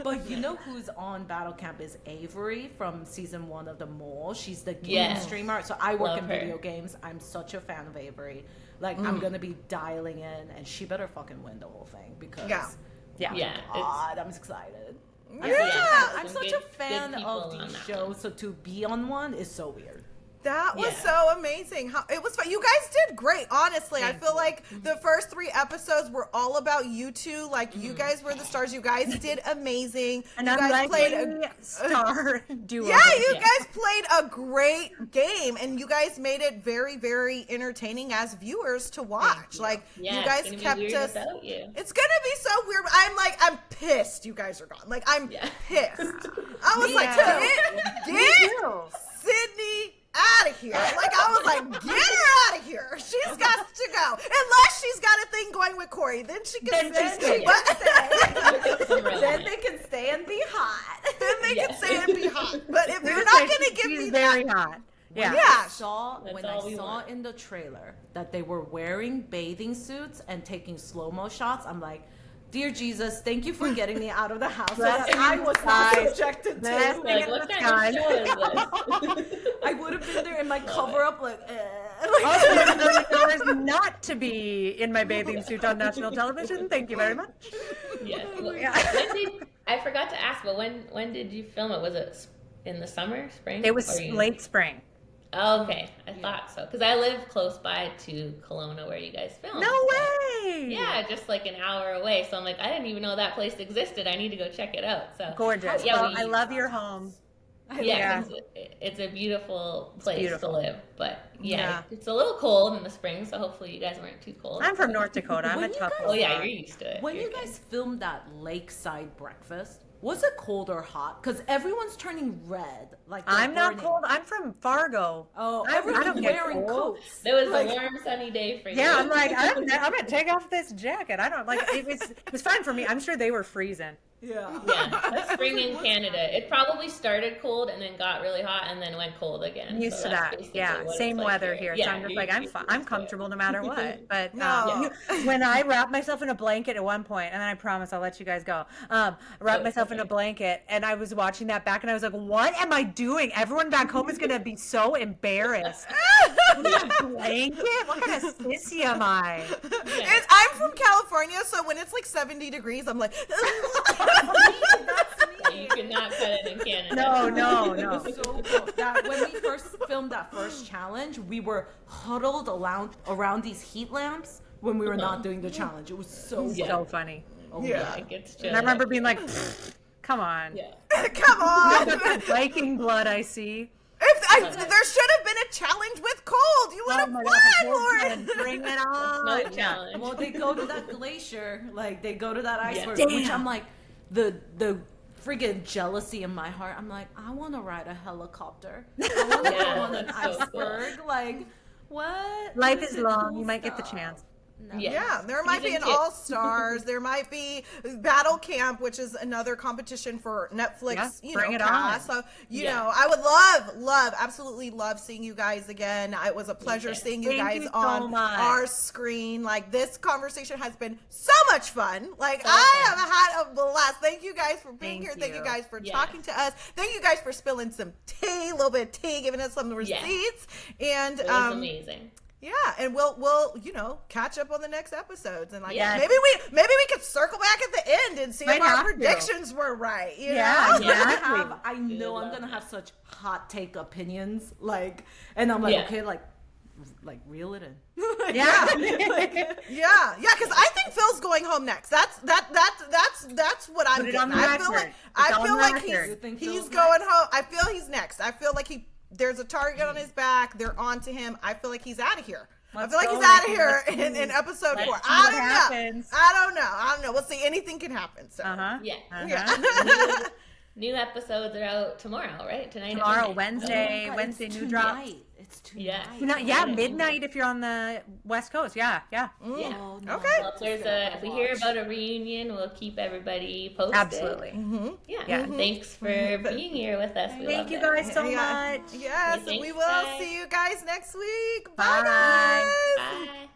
But you know who's on Battle Camp is Avery from season 1 of The Mole. She's the game Yes. streamer. So I work Love in her. video games. I'm such a fan of Avery. Like I'm gonna be dialing in, and she better fucking win the whole thing because Yeah. Yeah, it's, God, I'm excited. Yeah. I'm some such good- a fan good people of on these that shows, one. so to be on one is so weird. That was Yeah. so amazing. It was fun. You guys did great, honestly. I feel like the first 3 episodes were all about you two. Like, you guys were the stars. You guys did amazing. And you I'm guys like played a star duo. Yeah, you Yeah. guys played a great game, and you guys made it very, very entertaining as viewers to watch. Like, yeah, you it's guys gonna be kept weird us. without you. It's gonna be so weird. I'm pissed. You guys are gone. Like, I'm pissed. I was like, get too. Sydney out of here. Like, I was like, get her out of here. She's got to go. Unless she's got a thing going with Corey, then she can Then stay. she Then they can stay and be hot. Then they can stay and be hot. But if you're not Seriously, gonna give she's me very that, hot. Yeah. yeah. When all I we saw want. in the trailer that they were wearing bathing suits and taking slow-mo shots, I'm like, dear Jesus, thank you for getting me out of the house so that I was not subjected Blessing to. Like, in what the kind of sky. show is this? I would have been there in my cover-up like, $1,000 not to be in my bathing suit on national television. Thank you very much. Yeah. Yeah. I forgot to ask, but when did you film it? Was it in the summer, spring? It was Or you- late spring. Oh, okay, I thought so because I live close by to Kelowna where you guys filmed. No way. Yeah, just like an hour away. So I'm like, I didn't even know that place existed. I need to go check it out. So Gorgeous. Yeah, Well, we- I love your home. yeah, it's a beautiful place beautiful. to live. But Yeah. yeah, it's a little cold in the spring. So hopefully you guys weren't too cold. I'm from North Dakota. I'm When a you tough guys- Oh one. yeah, you're used to it. when You're you guys filmed that lakeside breakfast, Was it cold or hot? Because everyone's turning red. Like they're I'm not burning. cold. I'm from Fargo. Oh, I everyone's don't get wearing cold. coats. It was Like, a warm, sunny day for you. Yeah, I'm like, I'm gonna take off this jacket. I don't like it was fine for me. I'm sure they were freezing. yeah. Yeah, that's spring in Canada. It probably started cold and then got really hot and then went cold again. I'm used So to that's that. basically Yeah, what it's same like weather here. So Yeah, I'm just you- like, I'm you fine. used I'm to it. comfortable no matter what. But No. when I wrap myself in a blanket at one point, and then I promise I'll let you guys go. Wrap myself in a blanket, and I was watching that back, and I was like, what am I doing? Everyone back home is gonna be so embarrassed. A blanket? What kind of sissy am I? Yeah. And I'm from California, so when it's like 70 degrees, I'm like, You could not cut it in Canada. No. So cool. That when we first filmed that first challenge, we were huddled around these heat lamps when we were not doing the challenge. It was so Yeah. So funny. yeah. Like, it's And I just, remember being like, come on. yeah. Come on. That's the Viking blood I see. There should have been a challenge with cold. You would have my won, God, Lauren. bring it on. No Yeah. challenge. Well, they go to that glacier, like they go to that iceberg, Damn. which I'm like, the freaking jealousy in my heart. I'm like, I want to ride a helicopter. I want to Yeah, go on an that's so cool. iceberg. Like, what? Life This is the long. cool You might get the stuff. chance. No. Yeah, there might be an Season two. All Stars. There might be Battle Camp, which is another competition for Netflix. Yeah, bring it on. cast. So Yeah. I would absolutely love seeing you guys again. It was a pleasure seeing you Thank guys you so on much. our screen. Like, this conversation has been so much fun. Like, So I fun. have had a blast. Thank you guys for being Thank here. Thank you you. guys for Yeah. talking to us. Thank you guys for spilling some tea, a little bit of tea, giving us some receipts. And It was amazing. yeah, and we'll catch up on the next episodes, and like Yes. maybe we could circle back at the end and see if Might our have to. predictions were right. You Yeah, know? yeah. I know I'm gonna have such hot take opinions, like, and I'm like, Yeah. okay, like reel it in. Yeah. yeah, because I think Phil's going home next. That's what I'm Put it getting. on the I feel record. like I It's on feel the like record. You think he's Phil's going next? home. I feel he's next. I feel like there's a target on his back. They're onto him. I feel like he's out of here. Let's I feel like go, he's out of Ricky. here in episode 4. see I what don't happens. know. I don't know. We'll see. Anything can happen. So. Uh-huh. Yeah. Uh-huh. New episodes are out tomorrow, right? Tonight. at Tomorrow, midnight. Wednesday, Oh my God, Wednesday, it's new drops. tonight. It's tonight. Yeah. Yeah, midnight if you're on the West Coast. Yeah. Yeah. Oh, no. Okay. Well, if we hear about a reunion, we'll keep everybody posted. Absolutely. Yeah. Yeah. Thanks for being here with us. We Thank loved you it. guys so Yeah. much. Yes, Thanks, we will guys. see you guys next week. Bye. Bye guys. Bye.